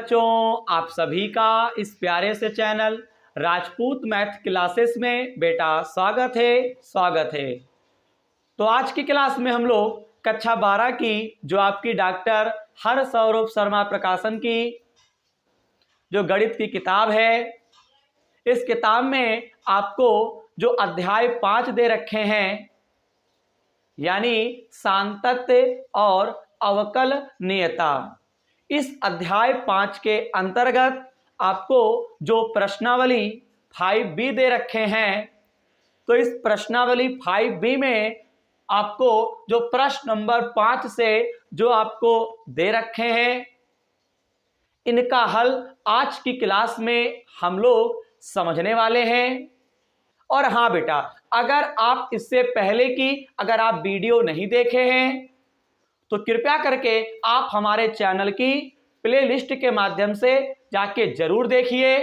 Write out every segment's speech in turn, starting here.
बच्चों, आप सभी का इस प्यारे से चैनल राजपूत मैथ क्लासेस में बेटा स्वागत है। तो आज की क्लास में हम लोग कक्षा 12 की जो आपकी डॉक्टर हरसौरभ शर्मा प्रकाशन की जो गणित की किताब है, इस किताब में आपको जो अध्याय 5 दे रखे हैं, यानी सांतत्य और अवकलनीयता, इस अध्याय 5 के अंतर्गत आपको जो प्रश्नावली 5B दे रखे हैं, तो इस प्रश्नावली 5B में आपको जो प्रश्न नंबर 5 से जो आपको दे रखे हैं, इनका हल आज की क्लास में हम लोग समझने वाले हैं। और हाँ बेटा, अगर आप इससे पहले की अगर आप वीडियो नहीं देखे हैं तो कृपया करके आप हमारे चैनल की प्लेलिस्ट के माध्यम से जाके जरूर देखिए,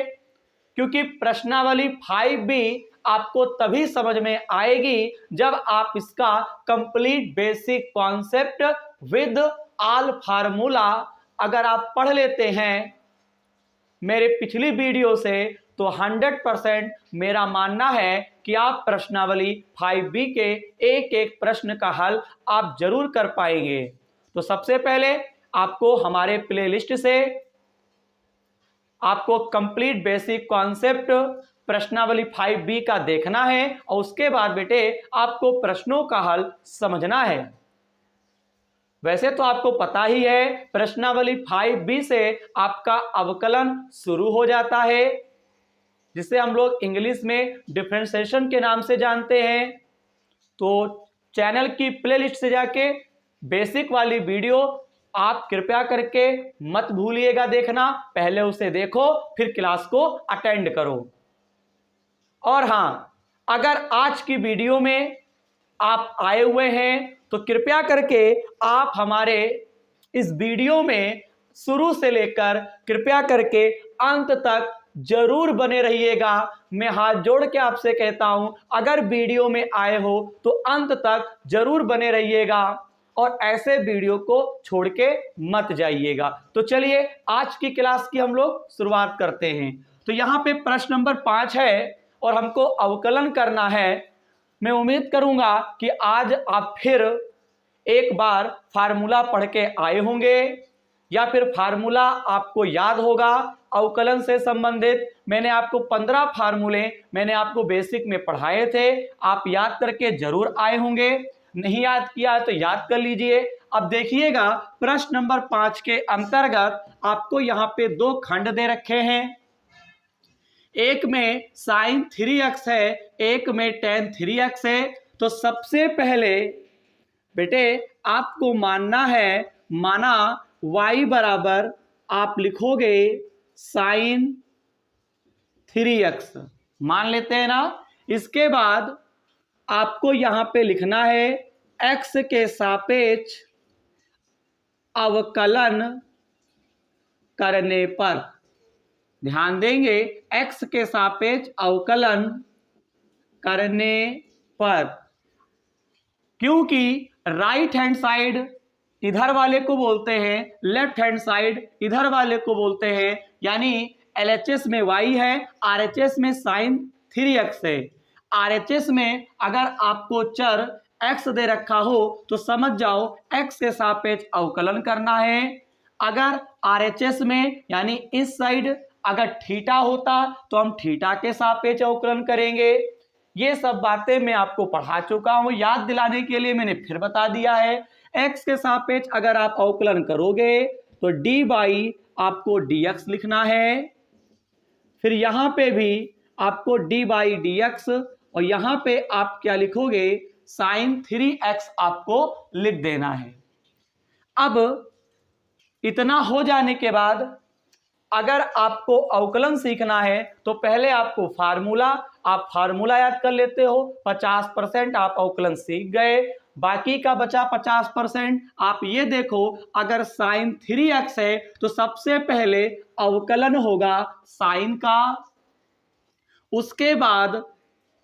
क्योंकि प्रश्नावली 5B आपको तभी समझ में आएगी जब आप इसका complete basic concept with all formula अगर आप पढ़ लेते हैं मेरे पिछली वीडियो से, तो 100% मेरा मानना है कि आप प्रश्नावली 5B के एक एक प्रश्न का हल आप जरूर कर पाएंगे। तो सबसे पहले आपको हमारे प्लेलिस्ट से आपको कंप्लीट बेसिक कॉन्सेप्ट प्रश्नावली 5B का देखना है और उसके बाद बेटे आपको प्रश्नों का हल समझना है। वैसे तो आपको पता ही है प्रश्नावली 5B से आपका अवकलन शुरू हो जाता है, जिसे हम लोग इंग्लिश में डिफरेंशिएशन के नाम से जानते हैं। तो चैनल की प्लेलिस्ट से जाके बेसिक वाली वीडियो आप कृपया करके मत भूलिएगा देखना, पहले उसे देखो फिर क्लास को अटेंड करो। और हाँ, अगर आज की वीडियो में आप आए हुए हैं तो कृपया करके आप हमारे इस वीडियो में शुरू से लेकर कृपया करके अंत तक जरूर बने रहिएगा। मैं हाथ जोड़ के आपसे कहता हूं, अगर वीडियो में आए हो तो अंत तक जरूर बने रहिएगा और ऐसे वीडियो को छोड़ के मत जाइएगा। तो चलिए आज की क्लास की हम लोग शुरुआत करते हैं। तो यहाँ पे प्रश्न नंबर 5 है और हमको अवकलन करना है। मैं उम्मीद करूंगा कि आज आप फिर एक बार फार्मूला पढ़ के आए होंगे या फिर फार्मूला आपको याद होगा अवकलन से संबंधित। मैंने आपको 15 फार्मूले मैंने आपको बेसिक में पढ़ाए थे, आप याद करके जरूर आए होंगे। नहीं याद किया तो याद कर लीजिए। अब देखिएगा प्रश्न नंबर 5 के अंतर्गत आपको यहाँ पे 2 खंड दे रखे हैं, एक में sin 3x है, एक में tan 3x है। तो सबसे पहले बेटे आपको मानना है, माना y बराबर आप लिखोगे sin 3x, मान लेते हैं ना। इसके बाद आपको यहां पे लिखना है x के सापेक्ष अवकलन करने पर, ध्यान देंगे x के सापेक्ष अवकलन करने पर, क्योंकि राइट हैंड साइड इधर वाले को बोलते हैं, लेफ्ट हैंड साइड इधर वाले को बोलते हैं। यानी LHS में y है, RHS में sin 3x है। RHS में अगर आपको चर x दे रखा हो तो समझ जाओ x के सापेक्ष अवकलन करना है। अगर RHS में यानी इस साइड अगर थीटा होता तो हम थीटा के सापेक्ष अवकलन करेंगे। ये सब बातें मैं आपको पढ़ा चुका हूं, याद दिलाने के लिए मैंने फिर बता दिया है। x के सापेक्ष अगर आप अवकलन करोगे तो dy आपको dx लिखना है, फिर यहां पे भी आपको dy dx और यहां पे आप क्या लिखोगे sin 3x आपको लिख देना है। अब इतना हो जाने के बाद अगर आपको अवकलन सीखना है तो पहले आपको आप फार्मूला याद कर लेते हो, 50% आप अवकलन सीख गए, बाकी का बचा 50%। आप ये देखो अगर sin 3x है तो सबसे पहले अवकलन होगा sin का, उसके बाद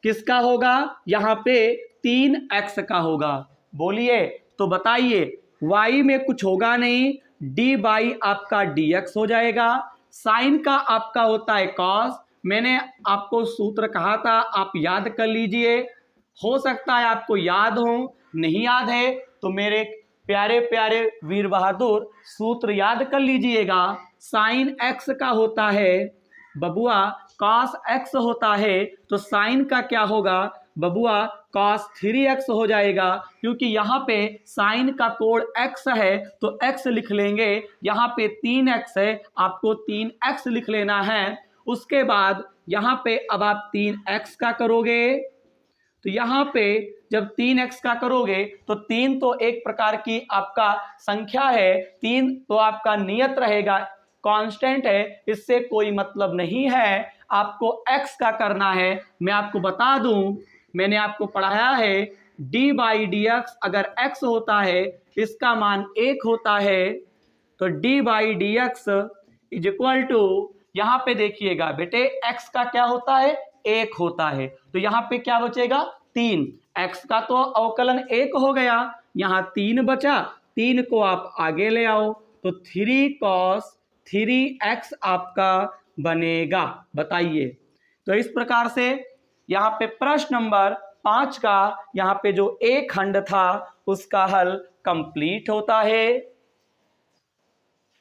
किसका होगा, यहां पे 3x का होगा। बोलिए तो बताइए y में कुछ होगा नहीं डी बाई आपका डी एक्स हो जाएगा। साइन का आपका होता है कॉस। मैंने आपको सूत्र कहा था, आप याद कर लीजिए। हो सकता है आपको याद हो, नहीं याद है तो मेरे प्यारे प्यारे वीर बहादुर सूत्र याद कर लीजिएगा। साइन एक्स का होता है बबुआ कॉस एक्स होता है, तो साइन का क्या होगा बबुआ कॉस 3x हो जाएगा। क्योंकि यहाँ पे साइन का कोड x है तो x लिख लेंगे। यहाँ पे 3x है, आपको 3x लिख लेना है। उसके बाद यहाँ पे अब आप 3x का करोगे, तो यहाँ पे जब 3x का करोगे तो 3 तो एक प्रकार की आपका संख्या है, 3 तो आपका नियत रहेगा, कांस्टेंट है, इससे कोई मतलब नहीं है। आपको x का करना है। मैं आपको बता दूं, मैंने आपको पढ़ाया है डी बाई डी एक्स अगर x होता है इसका मान 1 होता है, तो d by D x is equal to, यहाँ पे देखिएगा बेटे x का क्या होता है 1 होता है, तो यहाँ पे क्या बचेगा 3। x का तो अवकलन 1 हो गया, यहाँ 3 बचा, 3 को आप आगे ले आओ तो 3 cos 3x आपका बनेगा। बताइए, तो इस प्रकार से यहाँ पे प्रश्न नंबर 5 का यहाँ पे जो एक खंड था उसका हल कंप्लीट होता है।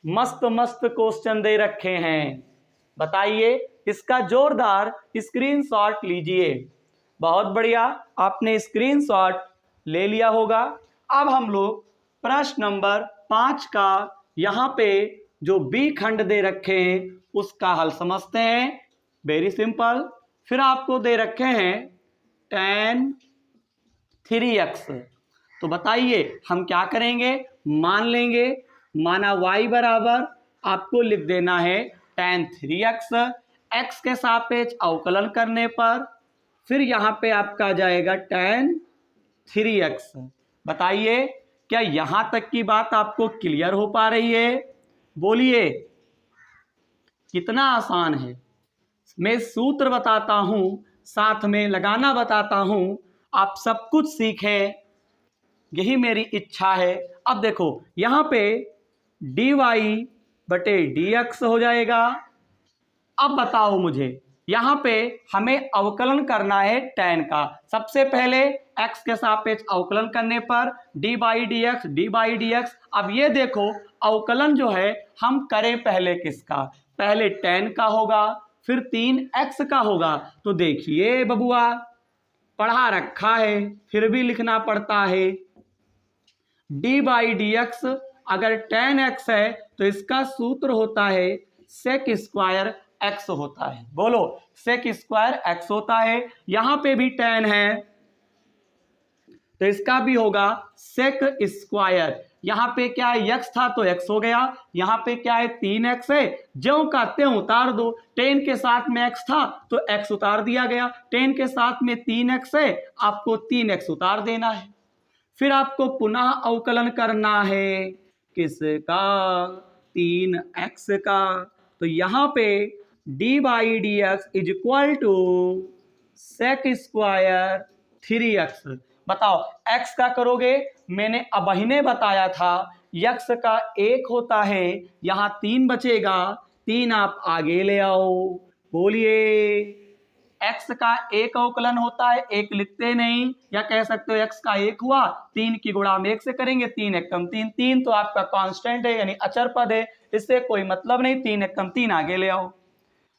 मस्त मस्त क्वेश्चन दे रखे हैं, बताइए, इसका जोरदार स्क्रीनशॉट लीजिए। बहुत बढ़िया, आपने स्क्रीनशॉट ले लिया होगा। अब हम लोग प्रश्न नंबर 5 का यहाँ पे जो बी खंड दे रखे हैं उसका हल समझते हैं। Very simple. फिर आपको दे रखे हैं tan 3x, तो बताइए हम क्या करेंगे, मान लेंगे, माना y बराबर आपको लिख देना है tan 3x, x के सापेक्ष अवकलन करने पर फिर यहाँ पे आपका जाएगा tan 3x। बताइए क्या यहाँ तक की बात आपको क्लियर हो पा रही है? बोलिए, कितना आसान है। मैं सूत्र बताता हूं, साथ में लगाना बताता हूं, आप सब कुछ सीखें, यही मेरी इच्छा है। अब देखो यहाँ पे dy बटे dx हो जाएगा। अब बताओ मुझे, यहाँ पे हमें अवकलन करना है tan का। सबसे पहले x के सापेक्ष अवकलन करने पर dy बाई dx। अब ये देखो अवकलन जो है हम करें पहले किसका, पहले tan का होगा, फिर 3x का होगा। तो देखिए बबुआ, पढ़ा रखा है फिर भी लिखना पड़ता है। डी बाई डी एक्स अगर tan x है तो इसका सूत्र होता है sec स्क्वायर x होता है। बोलो, sec स्क्वायर x होता है। यहाँ पे भी tan है तो इसका भी होगा sec स्क्वायर। यहाँ पे क्या है x था तो x हो गया, यहाँ पे क्या है 3x है, ज्यों का त्यों उतार दो। 10 के साथ में x था तो x उतार दिया गया, 10 के साथ में 3x है, आपको 3x उतार देना है। फिर आपको पुनः अवकलन करना है किसका, 3x का। तो यहाँ पे d by D x is equal to sec square 3x। बताओ x का करोगे, मैंने अबहिने बताया था x का 1 होता है, यहाँ 3 बचेगा, 3 आप आगे ले आओ। बोलिए, x का 1 अवकलन होता है, 1 लिखते नहीं, या कह सकते हो x का 1 हुआ, 3 की गुणा हम 1 से करेंगे, 3 1 कम 3, 3 तो आपका कांस्टेंट है यानी अचर पद है, इससे कोई मतलब नहीं, 3 1 कम 3 आगे ले आओ।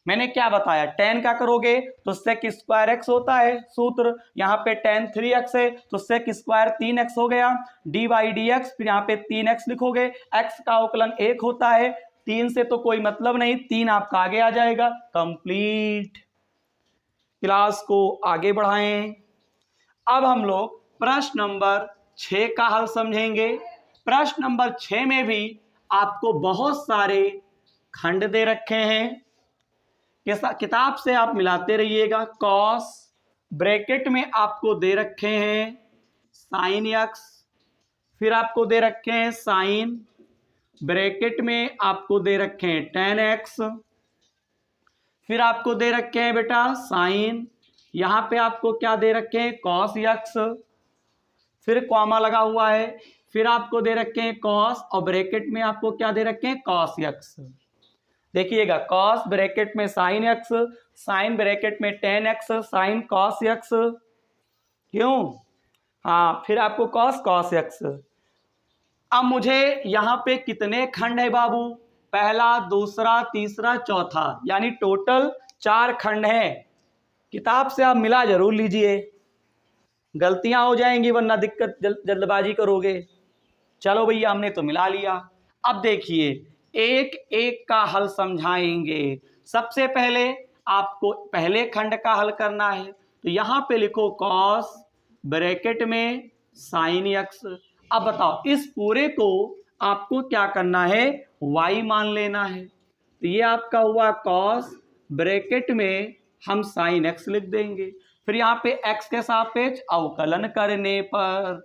मैंने क्या बताया, tan का करोगे तो sec स्क्वायर x होता है सूत्र, यहाँ पे tan 3x है तो sec स्क्वायर 3x हो गया, डी बाई डी एक्स, फिर यहाँ पे 3x लिखोगे, x का अवकलन 1 होता है, 3 से तो कोई मतलब नहीं, 3 आपका आगे आ जाएगा। कंप्लीट। क्लास को आगे बढ़ाएं। अब हम लोग प्रश्न नंबर 6 का हल समझेंगे। प्रश्न नंबर 6 में भी आपको बहुत सारे खंड दे रखे हैं, किताब से आप मिलाते रहिएगा। कॉस ब्रैकेट में आपको दे रखे हैं साइन x, फिर आपको दे रखे हैं साइन, ब्रैकेट में आपको दे रखे हैं tan x, फिर आपको दे रखे हैं बेटा साइन, यहाँ पे आपको क्या दे रखे हैं cos x, फिर कॉमा लगा हुआ है, फिर आपको दे रखे हैं कॉस और ब्रैकेट में आपको क्या दे रखे हैं कॉस एक्स। देखिएगा कॉस ब्रैकेट में साइन एक्स, साइन ब्रैकेट में ten x, sine cos x, क्यों? हाँ, फिर आपको कॉस कॉस एक्स। अब मुझे यहाँ पे कितने खंड है बाबू? पहला, दूसरा, तीसरा, चौथा, यानी टोटल 4 खंड हैं। किताब से आप मिला जरूर लीजिए, गलतियां हो जाएंगी वरना दिक्कत, जल्दबाजी करोगे। चलो भैया हमने तो मिला लिया। अब देखिए एक एक का हल समझाएंगे। सबसे पहले आपको पहले खंड का हल करना है, तो यहां पे लिखो कॉस ब्रैकेट में साइन एक्स। अब बताओ इस पूरे को आपको क्या करना है? y मान लेना है। तो ये आपका हुआ कॉस ब्रैकेट में हम साइन एक्स लिख देंगे। फिर यहाँ पे x के सापेक्ष अवकलन करने पर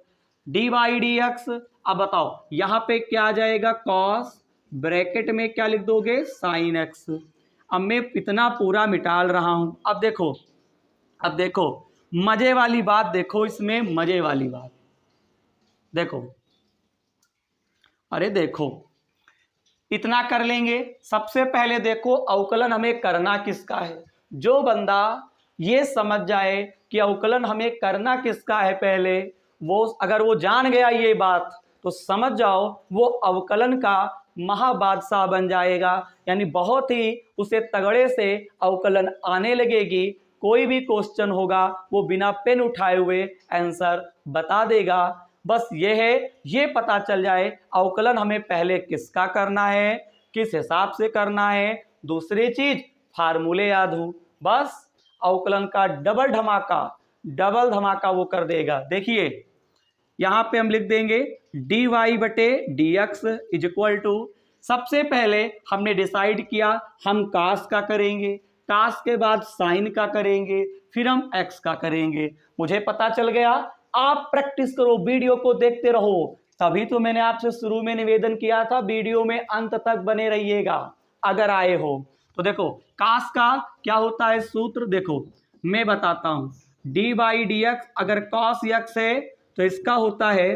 dy dx। अब बताओ यहाँ पे क्या आ जाएगा? कॉस ब्रैकेट में क्या लिख दोगे? Sign x. अब मैं इतना पूरा मिटाल रहा हूं। अब देखो मजे वाली बात, देखो इसमें मजे वाली बात देखो। अरे देखो इतना कर लेंगे। सबसे पहले देखो अवकलन हमें करना किसका है। जो बंदा ये समझ जाए कि अवकलन हमें करना किसका है पहले, वो अगर वो जान गया ये बात, तो समझ जाओ वो अवकलन का महाबादशाह बन जाएगा। यानी बहुत ही उसे तगड़े से अवकलन आने लगेगी। कोई भी क्वेश्चन होगा वो बिना पेन उठाए हुए आंसर बता देगा। बस ये है, ये पता चल जाए अवकलन हमें पहले किसका करना है, किस हिसाब से करना है। दूसरी चीज फार्मूले याद हो, बस अवकलन का डबल धमाका वो कर देगा। देखिए यहां पे हम लिख देंगे dy बटे dx इज इक्वल टू, सबसे पहले हमने डिसाइड किया हम कास का करेंगे, कास के बाद साइन का करेंगे, फिर हम x का करेंगे। मुझे पता चल गया। आप प्रैक्टिस करो, वीडियो को देखते रहो। तभी तो मैंने आपसे शुरू में निवेदन किया था वीडियो में अंत तक बने रहिएगा अगर आए हो तो। देखो कास का क्या होता है सूत्र, देखो मैं बताता हूं। dy dx अगर कॉस x है तो इसका होता है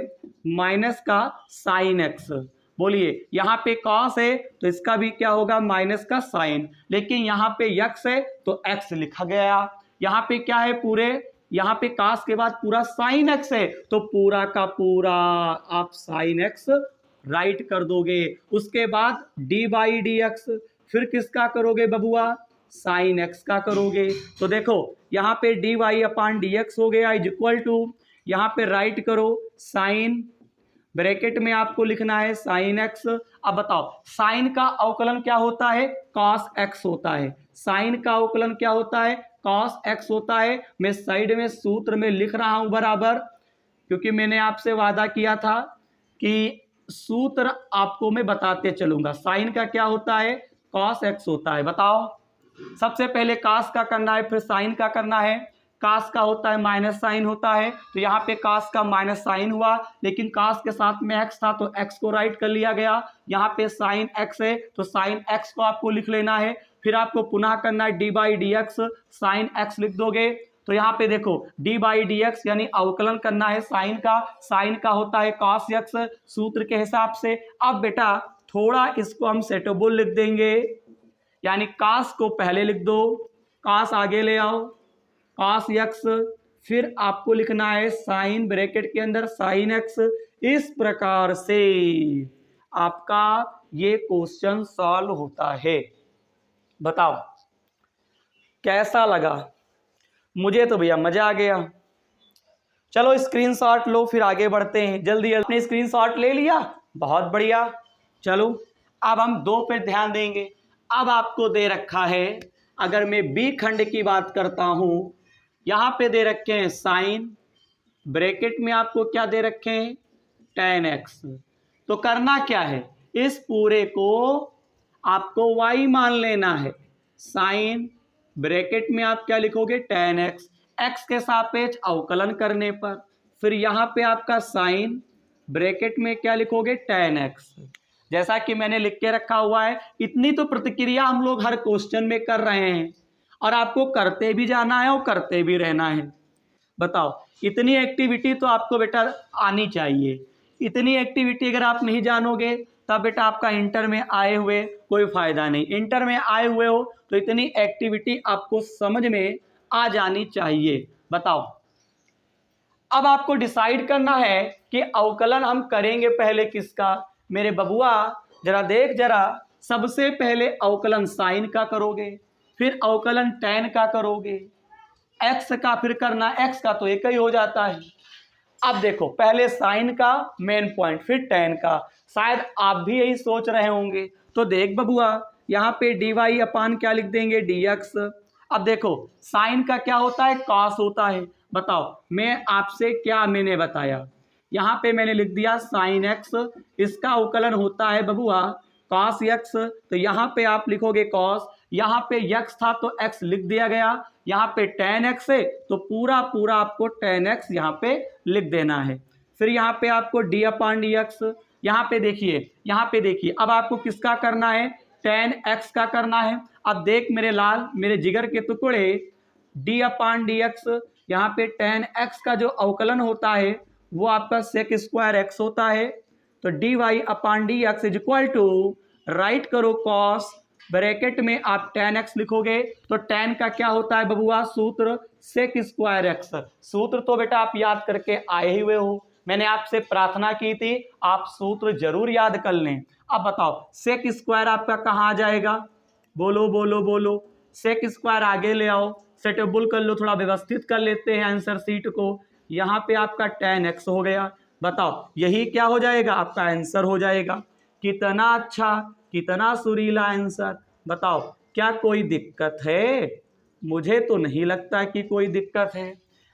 माइनस का साइन x। बोलिए यहाँ पे कॉस है तो इसका भी क्या होगा? माइनस का साइन। लेकिन यहाँ पे x है तो x लिखा गया। यहाँ पे क्या है? पूरे यहाँ पे कास के बाद पूरा साइन x है तो पूरा का पूरा आप साइन x राइट कर दोगे। उसके बाद dy dx फिर किसका करोगे बबुआ? साइन x का करोगे। तो देखो यहाँ पे dy अपान dx हो गया इज इक्वल टू, यहाँ पे राइट करो साइन ब्रैकेट में आपको लिखना है साइन एक्स। अब बताओ साइन का अवकलन क्या होता है? कॉस एक्स होता है। साइन का अवकलन क्या होता है? कॉस एक्स होता है। मैं साइड में सूत्र में लिख रहा हूं बराबर, क्योंकि मैंने आपसे वादा किया था कि सूत्र आपको मैं बताते चलूंगा। साइन का क्या होता है? कॉस एक्स होता है। बताओ सबसे पहले कास का करना है फिर साइन का करना है। कास का होता है माइनस साइन होता है, तो यहाँ पे कास का माइनस साइन हुआ, लेकिन कास के साथ में एक्स था तो एक्स को राइट कर लिया गया। यहाँ पे साइन एक्स है तो साइन एक्स को आपको लिख लेना है। फिर आपको पुनः करना है D by D x, sine x लिख दोगे। तो यहाँ पे देखो डी बाई डी एक्स यानी अवकलन करना है साइन का होता है कॉस एक्स सूत्र के हिसाब से। अब बेटा थोड़ा इसको हम सेटेबल लिख देंगे, यानी कास को पहले लिख दो, कास आगे ले आओ, कॉस एक्स, फिर आपको लिखना है साइन ब्रैकेट के अंदर साइन एक्स। इस प्रकार से आपका ये क्वेश्चन सॉल्व होता है। बताओ कैसा लगा? मुझे तो भैया मजा आ गया। चलो स्क्रीनशॉट लो फिर आगे बढ़ते हैं। जल्दी अपने स्क्रीनशॉट ले लिया, बहुत बढ़िया। चलो अब हम 2 पे ध्यान देंगे। अब आपको दे रखा है, अगर मैं बी खंड की बात करता हूं, यहां पे दे रखे हैं साइन ब्रैकेट में आपको क्या दे रखे हैं? tan x। तो करना क्या है? इस पूरे को आपको y मान लेना है। साइन ब्रैकेट में आप क्या लिखोगे? tan x, x के सापेक्ष अवकलन करने पर फिर यहां पे आपका साइन ब्रैकेट में क्या लिखोगे? tan x। जैसा कि मैंने लिख के रखा हुआ है। इतनी तो प्रतिक्रिया हम लोग हर क्वेश्चन में कर रहे हैं और आपको करते भी जाना है और करते भी रहना है। बताओ इतनी एक्टिविटी तो आपको बेटा आनी चाहिए। इतनी एक्टिविटी अगर आप नहीं जानोगे तब बेटा आपका इंटर में आए हुए कोई फायदा नहीं। इंटर में आए हुए हो तो इतनी एक्टिविटी आपको समझ में आ जानी चाहिए। बताओ, अब आपको डिसाइड करना है कि अवकलन हम करेंगे पहले किसका। मेरे बबुआ जरा देख, जरा सबसे पहले अवकलन साइन का करोगे, फिर अवकलन tan का करोगे, x का फिर करना, x का तो एक ही हो जाता है। अब देखो, पहले साइन का मेन पॉइंट, फिर tan का। शायद आप भी यही सोच रहे होंगे। तो देख बबुआ, यहाँ पे dy अपान क्या लिख देंगे, dx। अब देखो साइन का क्या होता है, cos होता है। बताओ, मैं आपसे क्या मैंने बताया, यहाँ पे मैंने लिख दिया साइन x, इसका अवकलन होता है बबुआ cos x। तो यहाँ पे आप लिखोगे cos, यहाँ पे x था तो x लिख दिया गया, यहाँ पे tan x है तो पूरा पूरा आपको tan x यहाँ पे लिख देना है। फिर यहाँ पे आपको d अपान dx, यहाँ पे देखिए, अब आपको किसका करना है, tan x का करना है। अब देख मेरे लाल, मेरे जिगर के टुकड़े, d अपान dx, यहाँ पे tan x का जो अवकलन होता है वो आपका sec स्क्वायर x होता है। तो dy upon dx is equal to, write करो cos, ब्रैकेट में आप tan x लिखोगे तो tan का क्या होता है बबुआ, सूत्र sec स्क्वायर x। सूत्र तो बेटा आप याद करके आए ही हुए हो, मैंने आपसे प्रार्थना की थी आप सूत्र जरूर याद कर लें। अब बताओ sec स्क्वायर आपका कहाँ आ जाएगा, बोलो बोलो बोलो, sec स्क्वायर आगे ले आओ, सेटेबल कर लो, थोड़ा व्यवस्थित कर लेते हैं आंसर सीट को। यहाँ पे आपका tan x हो गया। बताओ यही क्या हो जाएगा, आपका आंसर हो जाएगा। कितना अच्छा, कितना सुरीला आंसर। बताओ क्या कोई दिक्कत है, मुझे तो नहीं लगता कि कोई दिक्कत है।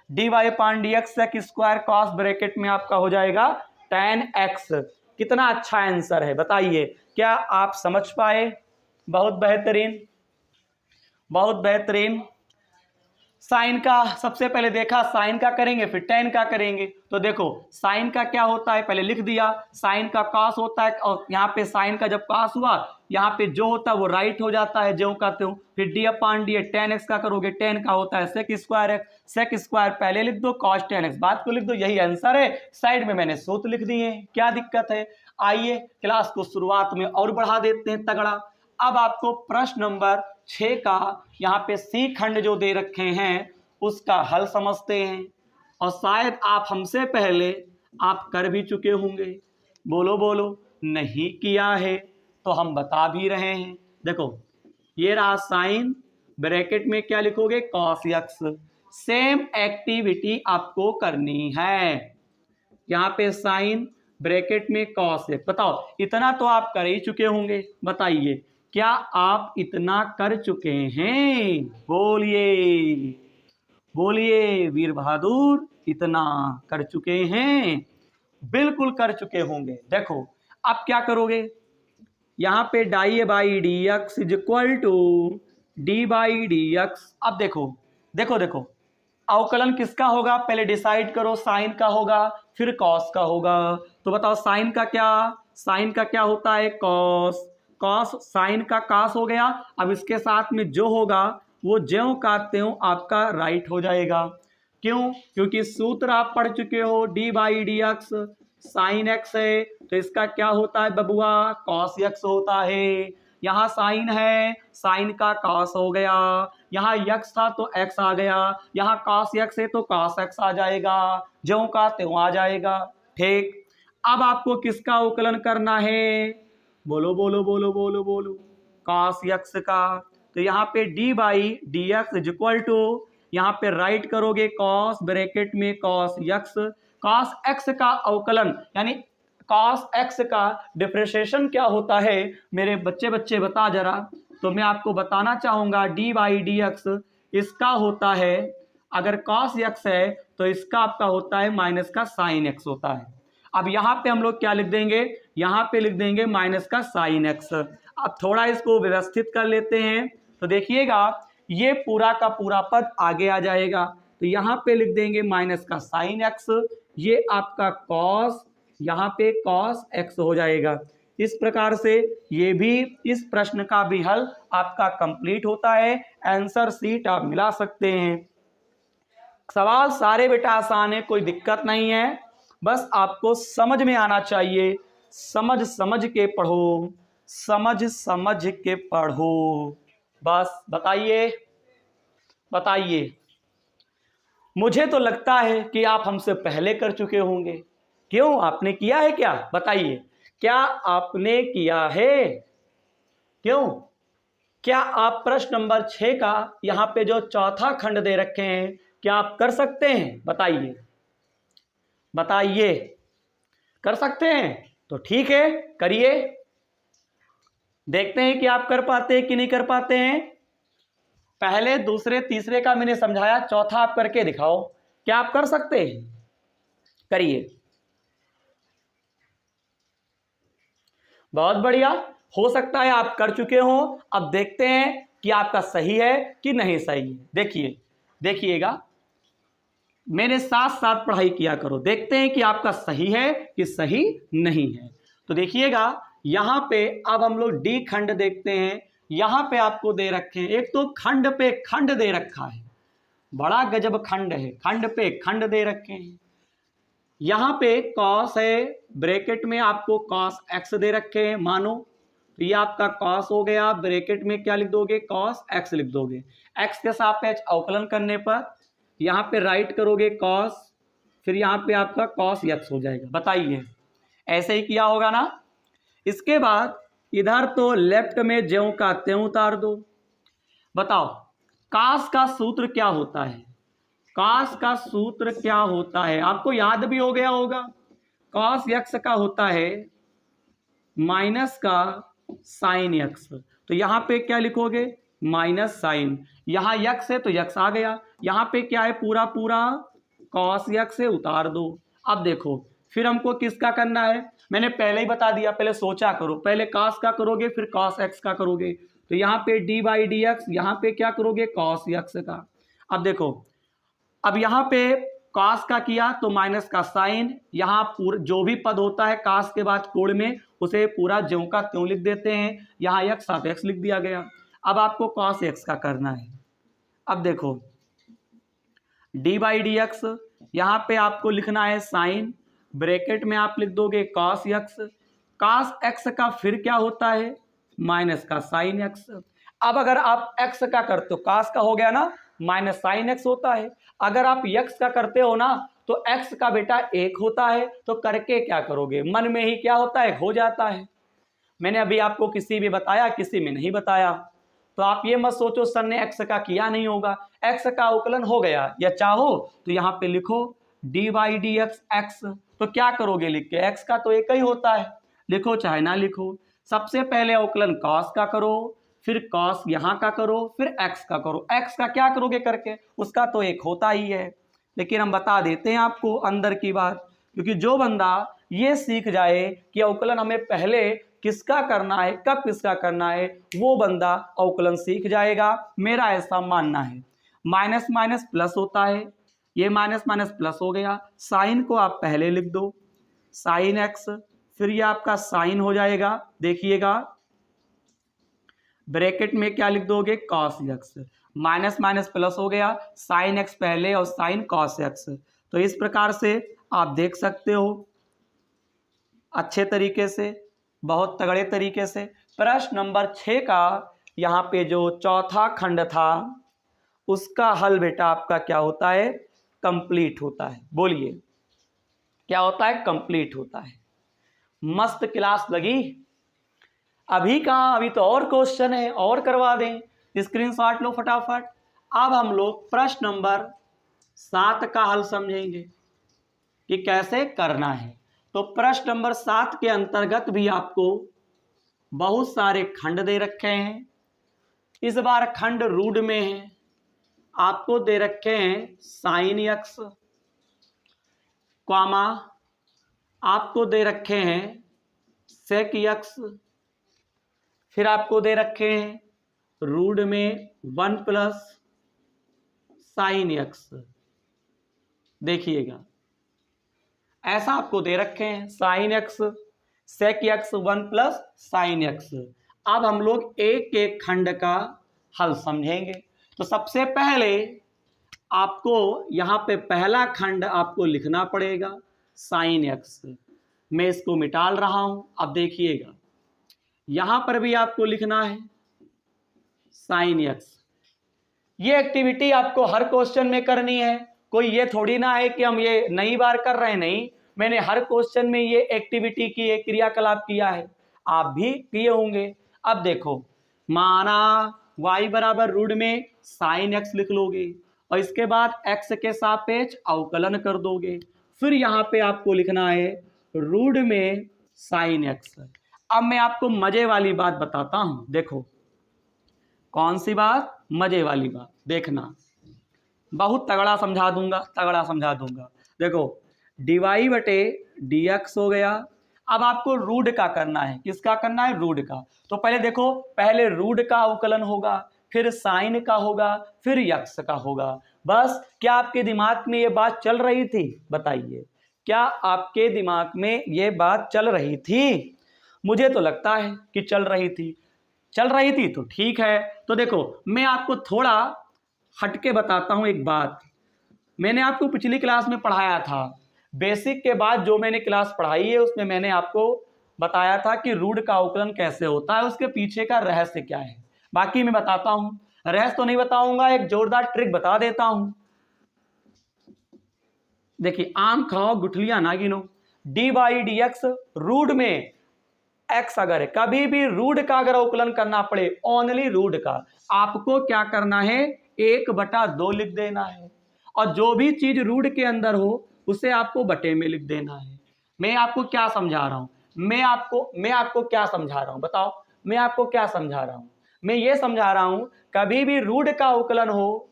dy upon dx sec square cos, bracket में आपका हो जाएगा tan x। कितना अच्छा आंसर है, बताइए क्या आप समझ पाए। बहुत बेहतरीन, बहुत बेहतरीन। साइन का सबसे पहले देखा, साइन का करेंगे फिर tan का करेंगे। तो देखो साइन का क्या होता है, पहले लिख दिया, साइन का cos होता है, और यहाँ पे साइन का जब cos हुआ यहाँ पे जो होता है वो राइट हो जाता है, जो कहते हो। फिर d अपान डी, tan x का करोगे, tan का होता है sec square x, sec square पहले लिख दो, cos tan x बात को लिख दो, यही आंसर है। साइड में मैंने सूत्र लिख दिए, क्या दिक्कत है। आइए क्लास को शुरुआत में और बढ़ा देते हैं तगड़ा। अब आपको प्रश्न नंबर 6 का यहाँ पे सी खंड जो दे रखे हैं उसका हल समझते हैं, और शायद आप हमसे पहले आप कर भी चुके होंगे। बोलो बोलो, नहीं किया है तो हम बता भी रहे हैं। देखो ये रहा साइन, ब्रैकेट में क्या लिखोगे, cos x। सेम एक्टिविटी आपको करनी है, यहाँ पे साइन, ब्रैकेट में cos x। बताओ इतना तो आप कर ही चुके होंगे, बताइए क्या आप इतना कर चुके हैं, बोलिए बोलिए वीर बहादुर, इतना कर चुके हैं, बिल्कुल कर चुके होंगे। देखो अब क्या करोगे, यहाँ पे dy by D x is equal to d by D x. अब देखो देखो देखो अवकलन किसका होगा, पहले डिसाइड करो, साइन का होगा फिर कॉस का होगा। तो बताओ साइन का क्या होता है, कॉस, कॉस साइन का कास हो गया। अब इसके साथ में जो होगा वो ज्यों का त्यों आपका राइट हो जाएगा। क्यों, क्योंकि सूत्र आप पढ़ चुके हो, D by D x, sine x है तो इसका क्या होता है बबुआ, कॉस एक्स होता है। यहाँ साइन है, साइन का कॉस हो गया, यहाँ एक्स था तो एक्स आ गया, यहाँ कॉस एक्स है तो कॉस एक्स आ जाएगा, ज्यों का त्यों आ जाएगा। ठीक, अब आपको किसका अवकलन करना है, बोलो बोलो बोलो बोलो बोलो, कॉस एक्स का। तो यहाँ पे d by D x is equal to, यहाँ पे राइट करोगे कॉस, ब्रैकेट में कॉस एक्स, कॉस एक्स का अवकलन यानी कॉस एक्स का डिफरेंशिएशन क्या होता है, मेरे बच्चे बता जरा। तो मैं आपको बताना चाहूँगा डी बाई डी एक्स इसका होता है, अगर कॉस एक्स है तो इसका आपका होता है माइनस का साइन एक्स होता है। अब यहाँ पे हम लोग क्या लिख देंगे, यहाँ पे लिख देंगे माइनस का साइन एक्स। अब थोड़ा इसको व्यवस्थित कर लेते हैं, तो देखिएगा ये पूरा का पूरा पद आगे आ जाएगा। तो यहाँ पे लिख देंगे माइनस का साइन एक्स, ये आपका कॉस, यहाँ पे कॉस एक्स हो जाएगा। इस प्रकार से ये भी, इस प्रश्न का भी हल आपका कंप्लीट होता है। आंसर सीट आप मिला सकते हैं। सवाल सारे बेटा आसान है, कोई दिक्कत नहीं है। बस आपको समझ में आना चाहिए, समझ समझ के पढ़ो, समझ समझ के पढ़ो। बस बताइए बताइए। मुझे तो लगता है कि आप हमसे पहले कर चुके होंगे। क्यों, आपने किया है क्या? बताइए, क्या आपने किया है? क्यों, क्या आप प्रश्न नंबर 6 का यहाँ पे जो चौथा खंड दे रखे हैं, क्या आप कर सकते हैं? बताइए बताइए। कर सकते हैं? तो ठीक है, करिए। देखते हैं कि आप कर पाते हैं कि नहीं कर पाते हैं। पहले, दूसरे, तीसरे का मैंने समझाया, चौथा आप करके दिखाओ। क्या आप कर सकते हैं? करिए। बहुत बढ़िया। हो सकता है आप कर चुके हो। अब देखते हैं कि आपका सही है कि नहीं सही है। देखिए, देखिएगा, मेरे साथ साथ पढ़ाई किया करो। देखते हैं कि आपका सही है कि सही नहीं है। तो देखिएगा, यहां पे अब हम लोग डी खंड देखते हैं। यहां पे आपको दे रखे हैं, एक तो खंड पे खंड दे रखा है, बड़ा गजब खंड है, खंड पे खंड दे रखे हैं। यहां पे कॉस है, ब्रैकेट में आपको कॉस एक्स दे रखे हैं, मानो तो ये आपका कॉस हो गया, ब्रैकेट में क्या लिख दोगे? कॉस एक्स लिख दोगे। एक्स के सापेक्ष अवकलन करने पर यहाँ पे राइट करोगे कॉस, फिर यहाँ पे आपका कॉस एक्स हो जाएगा। बताइए, ऐसे ही किया होगा ना? इसके बाद इधर तो लेफ्ट में ज्यों का त्यों उतार दो। बताओ, कास का सूत्र क्या होता है? कास का सूत्र क्या होता है? आपको याद भी हो गया होगा। कॉस एक्स का होता है माइनस का साइन एक्स। तो यहां पे क्या लिखोगे? Minus sign. यहां यक्स है तो यक्स आ गया। यहां पे क्या है? पूरा पूरा कॉस यक्स से उतार दो। अब देखो, फिर हमको किसका करना है? मैंने पहले ही बता दिया, पहले सोचा करो। पहले कॉस का करोगे, फिर कॉस एक्स का करोगे। तो यहाँ पे डी बाई डी एक्स, यहाँ पे क्या करोगे? कॉस एक्स का। अब देखो, अब यहाँ पे कॉस का किया तो माइनस का साइन, यहाँ पूरा जो भी पद होता है कॉस के बाद कोण में, उसे पूरा ज्यों का त्यों लिख देते हैं। यहाँ एक्स साथ एक्स लिख दिया गया। अब आपको कॉस एक्स का करना है। अब देखो, डी बाई डी एक्स, यहाँ पे आपको लिखना है साइन, ब्रैकेट में आप लिख दोगे कॉस एक्स। कॉस एक्स का फिर क्या होता है? माइनस का साइन एक्स। अब अगर आप एक्स का करते हो, कॉस का हो गया ना, माइनस साइन एक्स होता है। अगर आप एक्स का करते हो ना, तो एक्स का बेटा एक होता है, तो करके क्या करोगे? मन में ही क्या होता है? हो जाता है। मैंने अभी आपको किसी में बताया, किसी में नहीं बताया। तो आप ये मत सोचो सर ने एक्स का किया नहीं होगा। एक्स का अवकलन हो गया, या चाहो तो यहाँ पे लिखो D by D x x. तो क्या करोगे लिख के? एक्स का तो एक ही होता है, लिखो चाहे ना लिखो। सबसे पहले अवकलन कॉस का करो, फिर कॉस यहाँ का करो, फिर एक्स का करो। एक्स का क्या करोगे करके? उसका तो एक होता ही है। लेकिन हम बता देते हैं आपको अंदर की बात, क्योंकि जो बंदा ये सीख जाए कि अवकलन हमें पहले किसका करना है, कब किसका करना है, वो बंदा अवकलन सीख जाएगा, मेरा ऐसा मानना है। माइनस माइनस प्लस होता है, ये माइनस माइनस प्लस हो गया। साइन को आप पहले लिख दो, साइन एक्स, फिर ये आपका साइन हो जाएगा। देखिएगा, ब्रैकेट में क्या लिख दोगे? Cos x. Minus minus plus हो गया, साइन एक्स पहले और साइन कॉस एक्स। तो इस प्रकार से आप देख सकते हो अच्छे तरीके से, बहुत तगड़े तरीके से। प्रश्न नंबर 6 का यहाँ पे जो चौथा खंड था, उसका हल बेटा आपका क्या होता है? कंप्लीट होता है। बोलिए, क्या होता है? कंप्लीट होता है। मस्त क्लास लगी? अभी कहाँ, अभी तो और क्वेश्चन है, और करवा दें। स्क्रीनशॉट लो फटाफट। अब हम लोग प्रश्न नंबर 7 का हल समझेंगे कि कैसे करना है। तो प्रश्न नंबर 7 के अंतर्गत भी आपको बहुत सारे खंड दे रखे हैं। इस बार खंड रूढ़ में है। आपको दे रखे हैं साइन एक्स, कॉमा आपको दे रखे हैं सेक एक्स, फिर आपको दे रखे हैं रूट में 1 प्लस साइन एक्स। देखिएगा, ऐसा आपको दे रखे हैं sine x, sec x, 1 plus sine x. अब हम लोग एक एक खंड का हल समझेंगे। तो सबसे पहले आपको यहाँ पे पहला खंड आपको लिखना पड़ेगा। Sine x. मैं इसको मिटाल रहा हूं। अब देखिएगा यहां पर भी आपको लिखना है साइन एक्स। ये एक्टिविटी आपको हर क्वेश्चन में करनी है, कोई ये थोड़ी ना है कि हम ये नई बार कर रहे हैं, नहीं, मैंने हर क्वेश्चन में ये एक्टिविटी की है, क्रियाकलाप किया है, आप भी किए होंगे। अब देखो माना y बराबर रूट में साइन एक्स लिख लोगे और इसके बाद x के सापेक्ष अवकलन कर दोगे, फिर यहां पे आपको लिखना है रूट में साइन एक्स। अब मैं आपको मजे वाली बात बताता हूं, देखो कौन सी बात, मजे वाली बात, देखना बहुत तगड़ा समझा दूंगा, तगड़ा समझा दूंगा। देखो dy बटे dx हो गया। अब आपको रूट का करना है, किसका करना है, रूट का। तो पहले देखो, पहले रूट का अवकलन होगा, फिर साइन का होगा, फिर यक्स का होगा। बस क्या आपके दिमाग में ये बात चल रही थी, बताइए क्या आपके दिमाग में ये बात चल रही थी? मुझे तो लगता है कि चल रही थी। चल रही थी तो ठीक है। तो देखो मैं आपको थोड़ा हटके बताता हूं एक बात। मैंने आपको पिछली क्लास में पढ़ाया था, बेसिक के बाद जो मैंने क्लास पढ़ाई है उसमें मैंने आपको बताया था कि रूट का अवकलन कैसे होता है, उसके पीछे का रहस्य क्या है। बाकी मैं बताता हूं, रहस्य तो नहीं बताऊंगा, एक जोरदार ट्रिक बता देता हूं। देखिए आम खाओ गुठलियां ना गिनो। D by D x root में एक्स अगर है, कभी भी रूट का अगर अवकलन करना पड़े, ओनली रूट का, आपको क्या करना है, 1/2 लिख देना है। और जो भी चीज रूट के अंदर हो उसे आपको बटे में लिख देना है। मैं आपको क्या समझा रहा हूं, मैं आपको क्या समझा रहा हूं, बताओ मैं आपको क्या समझा रहा हूं? मैं ये समझा रहा हूं कभी भी रूट का अवकलन हो,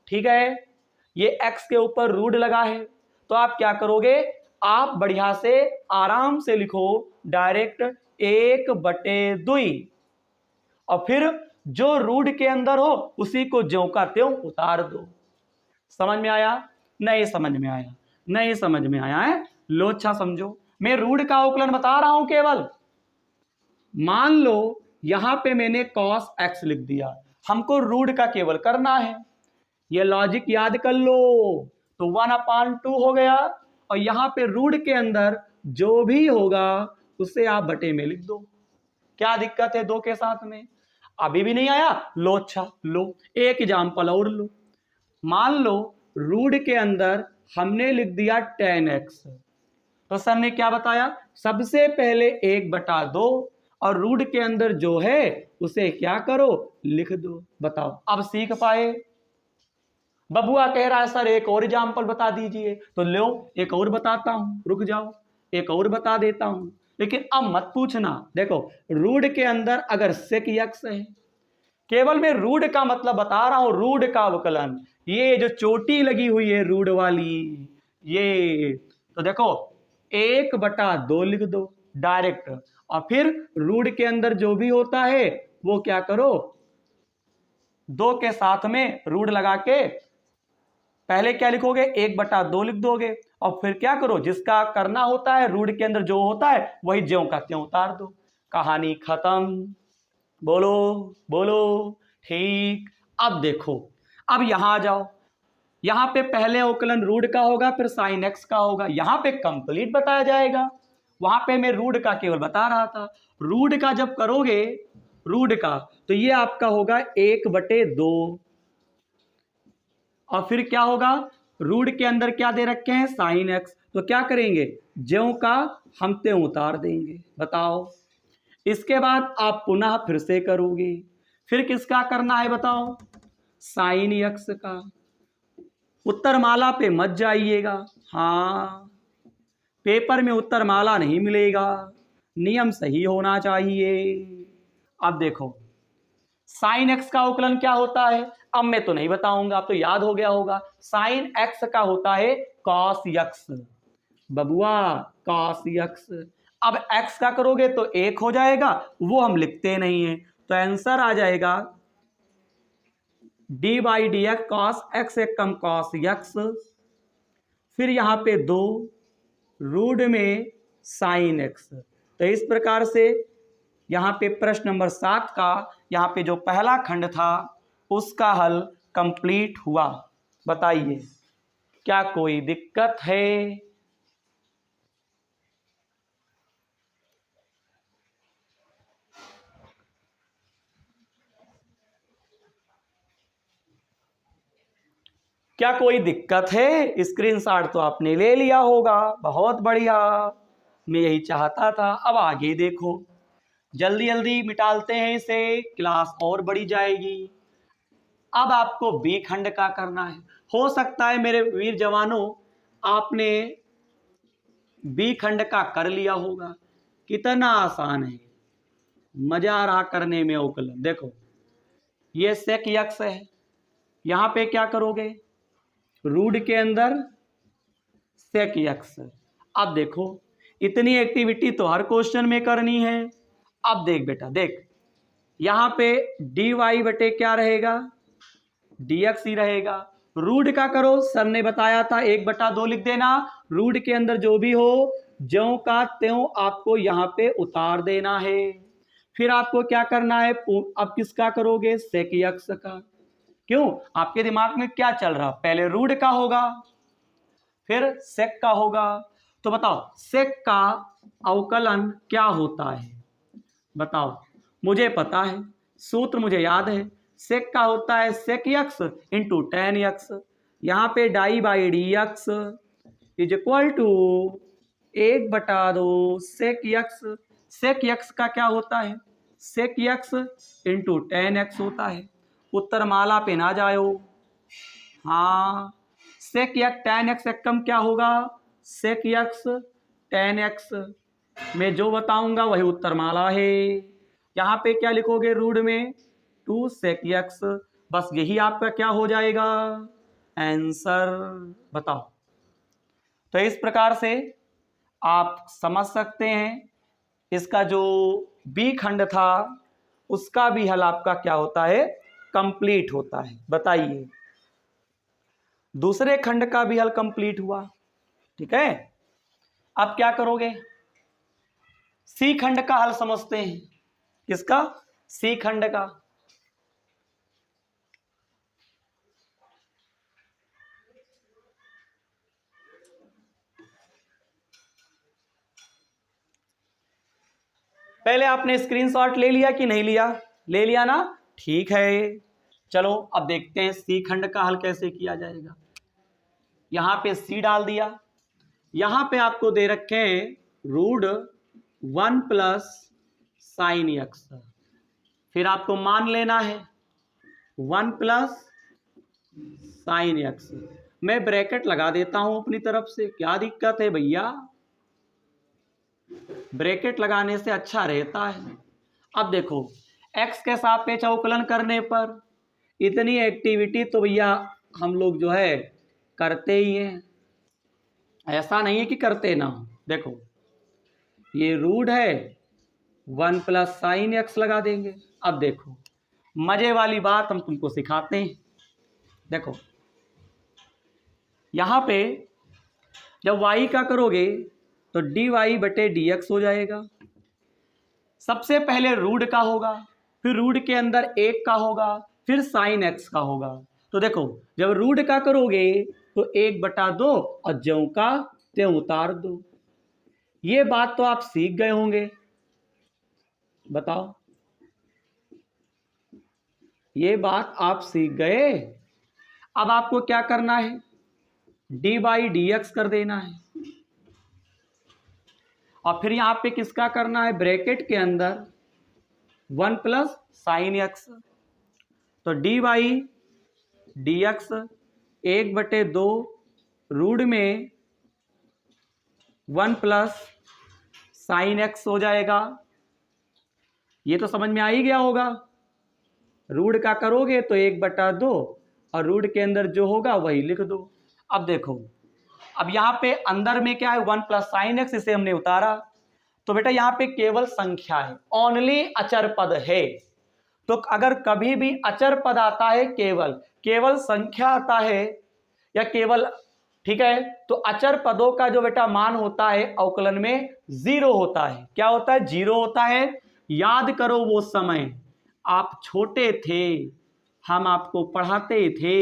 ठीक है, ये x के ऊपर रूट लगा है, तो आप क्या करोगे, आप बढ़िया से आराम से लिखो डायरेक्ट 1/2 और फिर जो रूट के अंदर हो उसी को ज्यों का त्यों उतार दो। समझ में आया? नहीं समझ में आया? नहीं समझ में आया है? लो अच्छा समझो, मैं रूट का अवकलन बता रहा हूं। केवल मान लो यहां पे मैंने cos x लिख दिया, हमको रूट का केवल करना है, ये लॉजिक याद कर लो। तो 1/2 हो गया और यहां पे रूट के अंदर जो भी होगा उसे आप बटे में लिख दो। क्या दिक्कत है दो के साथ में? अभी भी नहीं आया? लो अच्छा, लो एक एग्जाम्पल और लो। मान लो रूट के अंदर हमने लिख दिया tan x, तो सर ने क्या बताया, सबसे पहले 1/2 और रूट के अंदर जो है उसे क्या करो, लिख दो। बताओ अब सीख पाए? बबुआ कह रहा है सर एक और एग्जाम्पल बता दीजिए, तो लो एक और बताता हूं, रुक जाओ एक और बता देता हूं, लेकिन अब मत पूछना। देखो रूट के अंदर अगर sec x है, केवल मैं रूट का मतलब बता रहा हूं, रूट का अवकलन, ये जो चोटी लगी हुई है रूट वाली, ये तो देखो 1/2 लिख दो डायरेक्ट और फिर रूट के अंदर जो भी होता है वो क्या करो, 2 के साथ में रूट लगा के पहले क्या लिखोगे, 1/2 लिख दोगे और फिर क्या करो, जिसका करना होता है रूट के अंदर जो होता है वही ज्यों का त्यों उतार दो। कहानी खत्म। बोलो बोलो ठीक। अब देखो, अब यहां आ जाओ, यहां पे पहले अवकलन रूट का होगा फिर साइन एक्स का होगा, यहां पे कंप्लीट बताया जाएगा, वहां पे मैं रूट का केवल बता रहा था। रूट का जब करोगे, रूट का, तो ये आपका होगा 1/2 और फिर क्या होगा, रूट के अंदर क्या दे रखे हैं, साइन एक्स, तो क्या करेंगे, ज्यों का हम त्यों उतार देंगे। बताओ इसके बाद आप पुनः फिर से करोगे, फिर किसका करना है बताओ, साइन एक्स का। उत्तरमाला पे मत जाइएगा, हाँ पेपर में उत्तरमाला नहीं मिलेगा, नियम सही होना चाहिए। अब देखो साइन एक्स का अवकलन क्या होता है, अब मैं तो नहीं बताऊंगा, अब तो याद हो गया होगा। साइन एक्स का होता है कॉस एक्स, बबुआ कॉस एक्स। अब x का करोगे तो 1 हो जाएगा, वो हम लिखते नहीं है, तो आंसर आ जाएगा d/dx cos x एक कम cos x, फिर यहां पे 2 रूट में साइन x। तो इस प्रकार से यहां पे प्रश्न नंबर 7 का, यहां पे जो पहला खंड था उसका हल कंप्लीट हुआ। बताइए क्या कोई दिक्कत है? क्या कोई दिक्कत है? स्क्रीनशॉट तो आपने ले लिया होगा, बहुत बढ़िया, मैं यही चाहता था। अब आगे देखो, जल्दी जल्दी मिटालते हैं इसे, क्लास और बढ़ी जाएगी। अब आपको बी खंड का करना है। हो सकता है मेरे वीर जवानों आपने बी खंड का कर लिया होगा। कितना आसान है, मजा आ रहा करने में अवकलन। देखो ये सेक यक्स है, यहां पे क्या करोगे, रूट के अंदर सेक यक्स। अब देखो इतनी एक्टिविटी तो हर क्वेश्चन में करनी है। अब देख बेटा देख, यहां पे डी वाई बटे क्या रहेगा, dx ही रहेगा। रूट का करो, सर ने बताया था 1/2 लिख देना। रूट के अंदर जो भी हो ज्यों का त्यों आपको यहां पे उतार देना है। फिर आपको क्या करना है, अब किसका करोगे, सेक यक्स का। क्यों, आपके दिमाग में क्या चल रहा, पहले रूट का होगा फिर सेक का होगा। तो बताओ सेक का अवकलन क्या होता है, बताओ। मुझे पता है, सूत्र मुझे याद है। सेक का होता है sec x into tan x. यहां पे dy by d x is equal to 1/2 sec x. Sec x का क्या होता है, sec x into tan x होता है। उत्तर माला पे ना जाओ। हाँ, सेक यक्स टेन एक्स एकम क्या होगा, सेक यक्स टेन एक्स। मैं जो बताऊंगा वही उत्तर माला है। यहां पे क्या लिखोगे, रूट में 2 सेक यक्स, बस यही आपका क्या हो जाएगा, आंसर। बताओ, तो इस प्रकार से आप समझ सकते हैं इसका जो बी खंड था उसका भी हल आपका क्या होता है, कंप्लीट होता है। बताइए, दूसरे खंड का भी हल कंप्लीट हुआ, ठीक है। अब क्या करोगे, सी खंड का हल समझते हैं। किसका, सी खंड का। पहले आपने स्क्रीनशॉट ले लिया कि नहीं लिया, ले लिया ना, ठीक है। चलो अब देखते हैं सी खंड का हल कैसे किया जाएगा। यहां पे सी डाल दिया, यहां पे आपको दे रखे हैं रूट 1 प्लस साइन यक्स। फिर आपको मान लेना है 1 प्लस साइन यक्स। मैं ब्रैकेट लगा देता हूं अपनी तरफ से, क्या दिक्कत है भैया, ब्रैकेट लगाने से अच्छा रहता है। अब देखो x के सापेक्ष अवकलन करने पर इतनी एक्टिविटी तो भैया हम लोग जो है करते ही हैं, ऐसा नहीं है कि करते ना हो। देखो ये रूट है 1 प्लस साइन एक्स लगा देंगे। अब देखो मजे वाली बात हम तुमको सिखाते हैं। देखो यहां पे जब y का करोगे तो dy बटे dx हो जाएगा। सबसे पहले रूट का होगा, फिर रूट के अंदर 1 का होगा, फिर साइन x का होगा। तो देखो जब रूट का करोगे तो 1/2 और ज्यों का त्यों उतार दो। ये बात तो आप सीख गए होंगे, बताओ, ये बात आप सीख गए। अब आपको क्या करना है, डी बाई डी एक्स कर देना है, और फिर यहां पे किसका करना है, ब्रैकेट के अंदर 1 प्लस साइन एक्स। तो d by D x 1/2 root में 1 प्लस साइन एक्स हो जाएगा। ये तो समझ में आ ही गया होगा। रूट का करोगे तो 1/2 और रूट के अंदर जो होगा वही लिख दो। अब देखो, अब यहाँ पे अंदर में क्या है, 1 प्लस साइन एक्स, इसे हमने उतारा। तो बेटा यहाँ पे केवल संख्या है, ओनली अचर पद है। तो अगर कभी भी अचर पद आता है, केवल संख्या आता है या केवल, ठीक है, तो अचर पदों का जो बेटा मान होता है अवकलन में 0 होता है। क्या होता है, 0 होता है। याद करो वो समय आप छोटे थे, हम आपको पढ़ाते थे।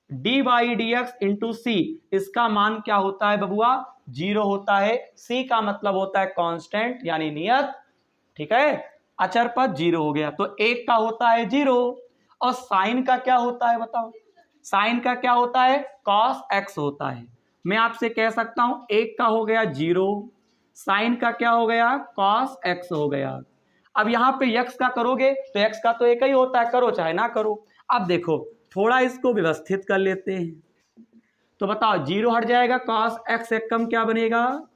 D by D X into C, इसका मान क्या होता है बबुआ, 0 होता है। सी का मतलब होता है कांस्टेंट यानी नियत, ठीक है। अचर पद 0 हो गया, तो 1 का होता है 0, और साइन का क्या होता है बताओ, साइन का क्या होता है, कॉस एक्स होता है। मैं आपसे कह सकता हूं एक का हो गया 0, साइन का क्या हो गया, कॉस एक्स हो गया। अब यहां पे एक्स का करोगे तो एक्स का तो एक ही होता है, करो चाहे ना करो। अब देखो थोड़ा इसको व्यवस्थित कर लेते हैं, तो बताओ 0 हट जाएगा, कॉस एक्स एक कम क्या बनेगा,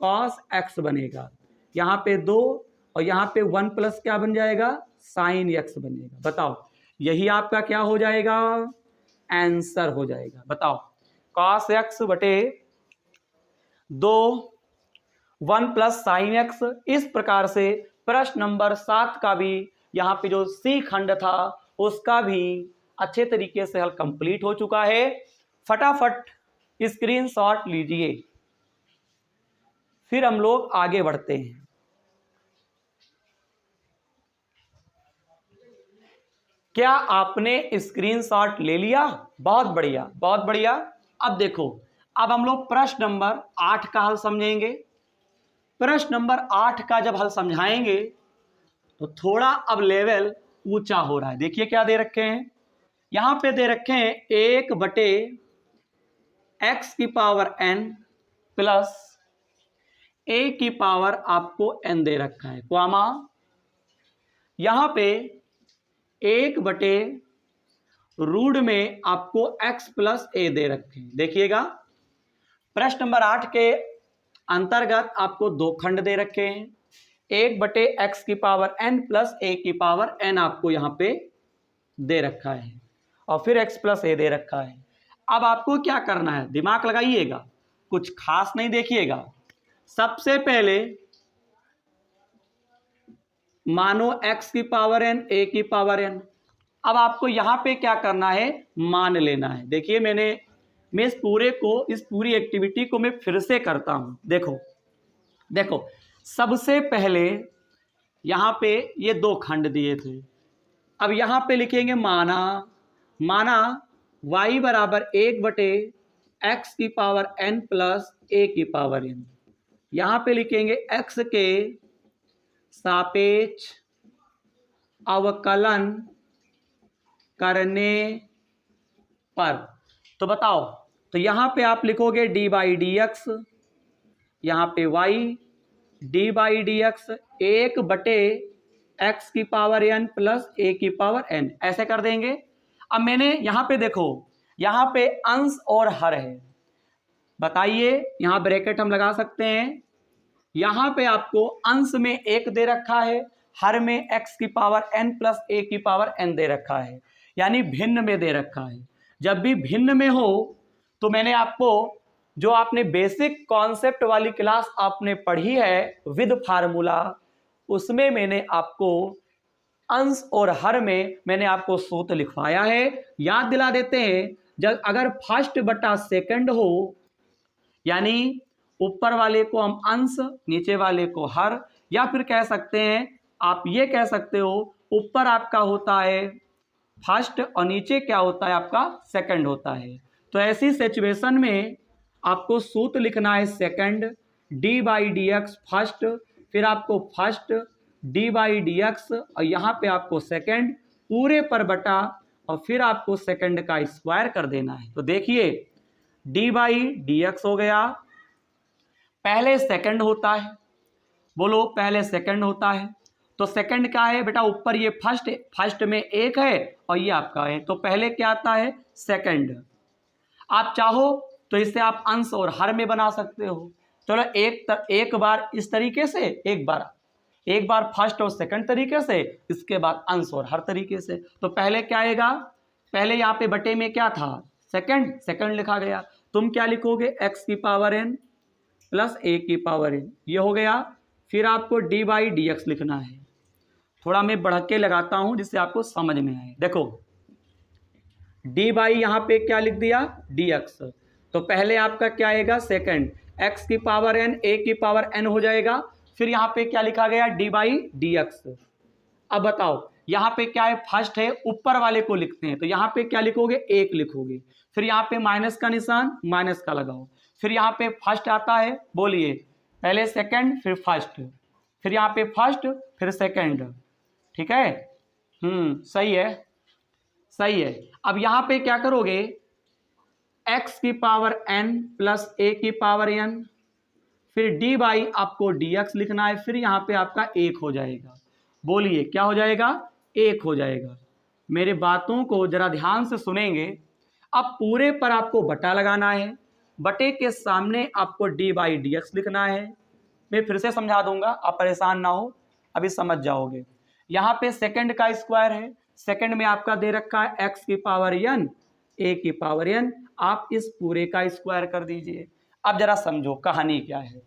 कॉस एक्स बनेगा। यहाँ पे 2 और यहाँ पे 1 प्लस क्या बन जाएगा, साइन एक्स बनेगा। बताओ यही आपका क्या हो जाएगा, आंसर हो जाएगा। बताओ कॉस एक्स बटे 2 1 प्लस साइन एक्स। इस प्रकार से प्रश्न नंबर 7 का भी यहाँ पे जो सी खंड था उसका भी अच्छे तरीके से हल कंप्लीट हो चुका है। फटाफट स्क्रीनशॉट लीजिए, फिर हम लोग आगे बढ़ते हैं। क्या आपने स्क्रीनशॉट ले लिया, बहुत बढ़िया बहुत बढ़िया। अब देखो, अब हम लोग प्रश्न नंबर 8 का हल समझेंगे। प्रश्न नंबर 8 का जब हल समझाएंगे तो थोड़ा अब लेवल ऊंचा हो रहा है। देखिए क्या दे रखे हैं, यहां पे दे रखे हैं 1/x की पावर n प्लस a की पावर आपको n दे रखा है, क्वामा यहां पे 1/रूट में आपको x प्लस a दे रखे हैं। देखिएगा प्रश्न नंबर 8 के अंतर्गत आपको दो खंड दे रखे हैं, 1/x की पावर n प्लस a की पावर n आपको यहां पे दे रखा है और फिर x प्लस a दे रखा है। अब आपको क्या करना है, दिमाग लगाइएगा, कुछ खास नहीं। देखिएगा सबसे पहले मानो x की पावर n a की पावर n, अब आपको यहां पे क्या करना है, मान लेना है। देखिए मैं इस पूरी एक्टिविटी को मैं फिर से करता हूं। देखो सबसे पहले यहां पे ये दो खंड दिए थे, अब यहां पे लिखेंगे माना y बराबर 1/x की पावर n प्लस a की पावर n। यहां पे लिखेंगे x के सापेक्ष अवकलन करने पर। तो बताओ, तो यहां पे आप लिखोगे डी बाई डी एक्स, यहां पे y D by D x 1/x की पावर n प्लस a की पावर n, ऐसे कर देंगे। अब मैंने यहां पे देखो, यहां पे अंश और हर है, बताइए यहां ब्रैकेट हम लगा सकते हैं। यहां पे आपको अंश में 1 दे रखा है, हर में x की पावर n प्लस a की पावर n दे रखा है, यानी भिन्न में दे रखा है। जब भी भिन्न में हो तो मैंने आपको जो आपने बेसिक कॉन्सेप्ट वाली क्लास आपने पढ़ी है विद फार्मूला, उसमें मैंने आपको अंश और हर में मैंने आपको सूत्र लिखवाया है। याद दिला देते हैं, जब अगर फर्स्ट बटा सेकंड हो, यानी ऊपर वाले को हम अंश नीचे वाले को हर, या फिर कह सकते हैं आप ये कह सकते हो ऊपर आपका होता है फर्स्ट और नीचे क्या होता है आपका सेकंड होता है। तो ऐसी सिचुएशन में आपको सूत्र लिखना है second D by D x first, फिर आपको first D by D x और यहाँ पे आपको सेकंड पूरे पर बटा और फिर आपको सेकंड का स्क्वायर कर देना है। तो देखिए डी बाई डी एक्स हो गया, पहले सेकंड होता है, बोलो पहले सेकंड होता है, तो सेकंड क्या है बेटा, ऊपर ये फर्स्ट में 1 है और ये आपका है, तो पहले क्या आता है सेकंड। आप चाहो तो इसे आप अंश और हर में बना सकते हो। चलो एक बार इस तरीके से, एक बार फर्स्ट और सेकंड तरीके से, इसके बाद अंश और हर तरीके से। तो पहले क्या आएगा, पहले यहाँ पे बटे में क्या था सेकंड लिखा गया, तुम क्या लिखोगे x की पावर n प्लस a की पावर n, ये हो गया। फिर आपको d बाई डी एक्स लिखना है, थोड़ा मैं बढ़ के लगाता हूं जिससे आपको समझ में आए। देखो d बाई यहाँ पे क्या लिख दिया dx, तो पहले आपका क्या आएगा सेकंड x की पावर n a की पावर n हो जाएगा, फिर यहाँ पे क्या लिखा गया d बाई डी एक्स। अब बताओ यहाँ पे क्या है, फर्स्ट है, ऊपर वाले को लिखते हैं, तो यहाँ पे क्या लिखोगे 1 लिखोगे, फिर यहाँ पे माइनस का निशान, माइनस का लगाओ, फिर यहाँ पे फर्स्ट आता है, बोलिए पहले सेकंड फिर फर्स्ट, फिर यहाँ पे फर्स्ट फिर सेकंड, ठीक है सही है, सही है। अब यहां पे क्या करोगे, x की पावर n प्लस a की पावर n, फिर d बाई आपको dx लिखना है, फिर यहां पे आपका 1 हो जाएगा। बोलिए क्या हो जाएगा, 1 हो जाएगा। मेरे बातों को जरा ध्यान से सुनेंगे। अब पूरे पर आपको बटा लगाना है, बटे के सामने आपको d बाई dx लिखना है। मैं फिर से समझा दूंगा, आप परेशान ना हो, अभी समझ जाओगे। यहाँ पे सेकंड का स्क्वायर है, सेकंड में आपका दे रखा है x की पावर n, a की पावर n, आप इस पूरे का स्क्वायर कर दीजिए। अब जरा समझो कहानी क्या है।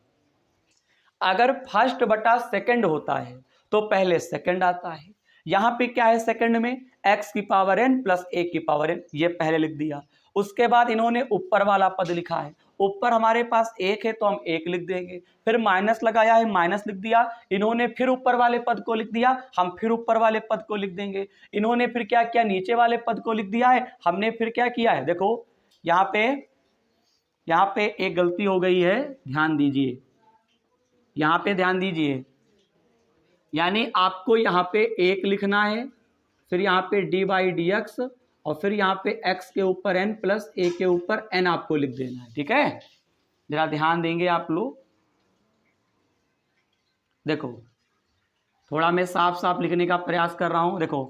अगर फर्स्ट बटा सेकंड होता है तो पहले सेकंड आता है। यहां पे क्या है, सेकंड में x की पावर n प्लस a की पावर n, ये पहले लिख दिया। उसके बाद इन्होंने ऊपर वाला पद लिखा है, ऊपर हमारे पास 1 है तो हम 1 लिख देंगे, फिर माइनस लगाया है माइनस लिख दिया। इन्होंने फिर ऊपर वाले पद को लिख दिया, हम फिर ऊपर वाले पद को लिख देंगे। इन्होंने फिर क्या किया, नीचे वाले पद को लिख दिया है, हमने फिर क्या किया है, देखो यहाँ पे एक गलती हो गई है, ध्यान दीजिए, यहाँ पे ध्यान दीजिए। यानी आपको यहाँ पे 1 लिखना है, फिर यहाँ पे d बाई डी एक्स, और फिर यहाँ पे x के ऊपर n प्लस a के ऊपर n आपको लिख देना है। ठीक है, जरा ध्यान देंगे आप लोग। देखो थोड़ा मैं साफ साफ लिखने का प्रयास कर रहा हूं। देखो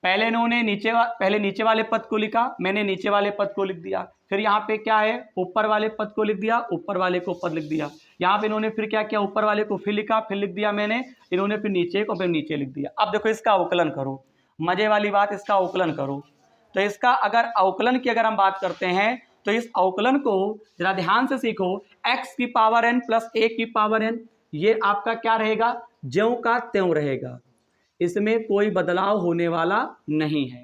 पहले इन्होंने पहले नीचे वाले पद को लिखा, मैंने नीचे वाले पद को लिख दिया, फिर यहाँ पे क्या है, ऊपर वाले पद को लिख दिया, ऊपर वाले को पद लिख दिया। यहाँ पे इन्होंने फिर क्या किया, ऊपर वाले को फिर लिखा, फिर लिख दिया मैंने, इन्होंने फिर नीचे को फिर नीचे लिख दिया। अब देखो इसका अवकलन करो, मजे वाली बात, इसका अवकलन करो। तो इसका अगर अवकलन की अगर हम बात करते हैं तो इस अवकलन को जरा ध्यान से सीखो। x की पावर n प्लस a की पावर n, ये आपका क्या रहेगा, ज्यों का त्यों रहेगा, इसमें कोई बदलाव होने वाला नहीं है।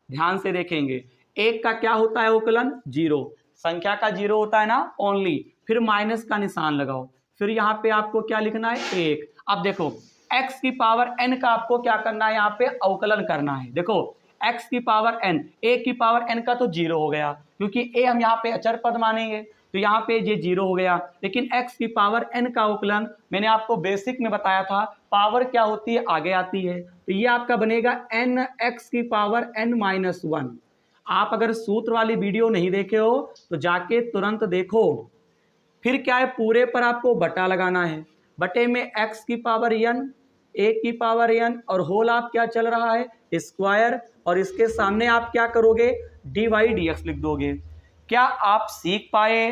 ध्यान से देखेंगे, एक का क्या होता है अवकलन, 0, संख्या का 0 होता है ना ओनली, फिर माइनस का निशान लगाओ, फिर यहाँ पे आपको क्या लिखना है, 1। अब देखो x की पावर n का आपको क्या करना है, यहाँ पे अवकलन करना है। देखो x की पावर n, a की पावर n का तो 0 हो गया, क्योंकि a हम यहाँ पे अचर पद मानेंगे, तो यहाँ पे ये 0 हो गया। लेकिन x की पावर n का अवकलन मैंने आपको बेसिक में बताया था, पावर क्या होती है आगे आती है, तो ये आपका बनेगा n x की पावर n माइनस 1। आप अगर सूत्र वाली वीडियो नहीं देखे हो तो जाके तुरंत देखो। फिर क्या है, पूरे पर आपको बटा लगाना है, बटे में x की पावर n, a की पावर n, और होल आप क्या चल रहा है, स्क्वायर, और इसके सामने आप क्या करोगे, डी वाई डी एक्स लिख दोगे। क्या आप सीख पाए,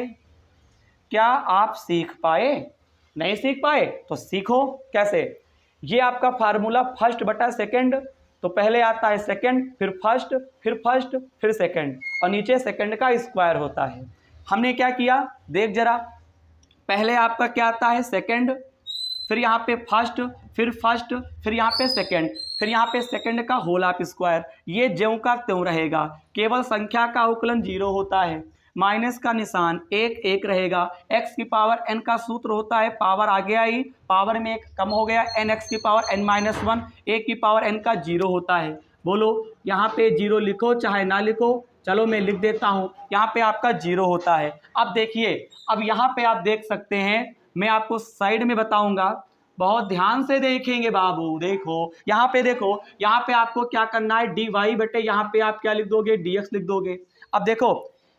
क्या आप सीख पाए, नहीं सीख पाए तो सीखो कैसे। ये आपका फार्मूला फर्स्ट बटा सेकंड, तो पहले आता है सेकंड, फिर फर्स्ट, फिर सेकंड, और नीचे सेकंड का स्क्वायर होता है। हमने क्या किया, देख जरा, पहले आपका क्या आता है सेकंड, फिर यहाँ पे फर्स्ट, फिर यहाँ पे सेकंड, फिर यहाँ पे सेकंड का होल आप स्क्वायर, ये ज्यों का त्यों रहेगा। केवल संख्या का अवकलन 0 होता है, माइनस का निशान 1 रहेगा। x की पावर n का सूत्र होता है, पावर आगे आई, पावर में एक कम हो गया, n x की पावर n माइनस 1, a की पावर n का 0 होता है। बोलो यहाँ पे 0 लिखो चाहे ना लिखो, चलो मैं लिख देता हूँ, यहाँ पे आपका 0 होता है। अब देखिए, अब यहाँ पे आप देख सकते हैं, मैं आपको साइड में बताऊंगा, बहुत ध्यान से देखेंगे बाबू। देखो यहाँ पे, देखो यहाँ पे आपको क्या करना है, डी वाई बटे यहाँ पे आप क्या लिख दोगे, डी एक्स लिख दोगे। अब देखो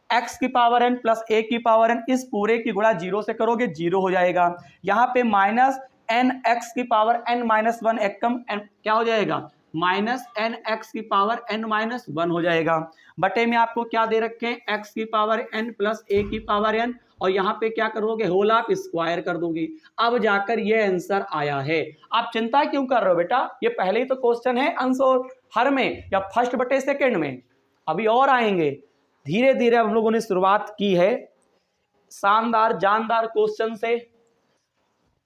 x की पावर n प्लस a की पावर n, इस पूरे की गुणा 0 से करोगे 0 हो जाएगा। यहाँ पे माइनस n x की पावर n माइनस 1 एकम n क्या हो जाएगा, माइनस n x की पावर n माइनस 1 हो जाएगा। बटे में आपको क्या दे रखे हैं, x की पावर n प्लस a की पावर n, और यहाँ पे क्या करोगे, होल आप स्क्वायर कर दोगे। अब जाकर ये आंसर आया है। आप चिंता क्यों कर रहे हो बेटा, ये पहले ही तो क्वेश्चन है आंसर हर में या फर्स्ट बटे सेकंड में, अभी और आएंगे। धीरे धीरे हम लोगों ने शुरुआत की है शानदार जानदार क्वेश्चन से।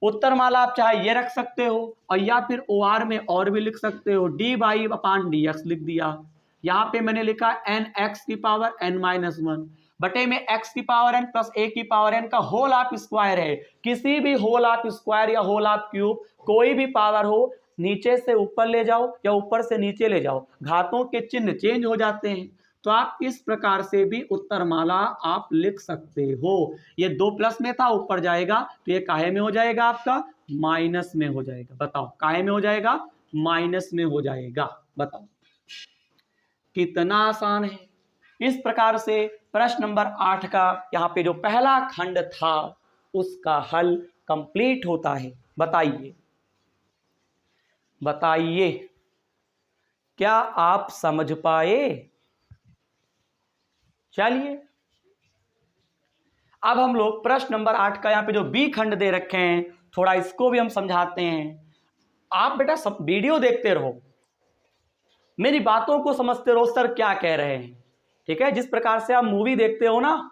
उत्तर माला आप चाहे ये रख सकते हो, और या फिर OR में और भी लिख सकते हो, D by upon D x लिख दिया। यहाँ पे मैंने लिखा n x की पावर n माइनस 1 बटे में x की पावर n प्लस a की पावर n का होल आप स्क्वायर है। किसी भी होल आप स्क्वायर या होल आप क्यूब, कोई भी पावर हो, नीचे से ऊपर ले जाओ या ऊपर से नीचे ले जाओ, घातों के चिन्ह चेंज हो जाते हैं। तो आप इस प्रकार से भी उत्तरमाला आप लिख सकते हो। ये 2 प्लस में था, ऊपर जाएगा तो ये काहे में हो जाएगा, आपका माइनस में हो जाएगा। बताओ काहे में हो जाएगा, माइनस में हो जाएगा, बताओ कितना आसान है। इस प्रकार से प्रश्न नंबर 8 का यहाँ पे जो पहला खंड था उसका हल कंप्लीट होता है। बताइए बताइए क्या आप समझ पाए? चलिए अब हम लोग प्रश्न नंबर 8 का यहाँ पे जो बी खंड दे रखे हैं थोड़ा इसको भी हम समझाते हैं। आप बेटा सब वीडियो देखते रहो, मेरी बातों को समझते रहो, सर क्या कह रहे हैं, ठीक है। जिस प्रकार से आप मूवी देखते हो ना,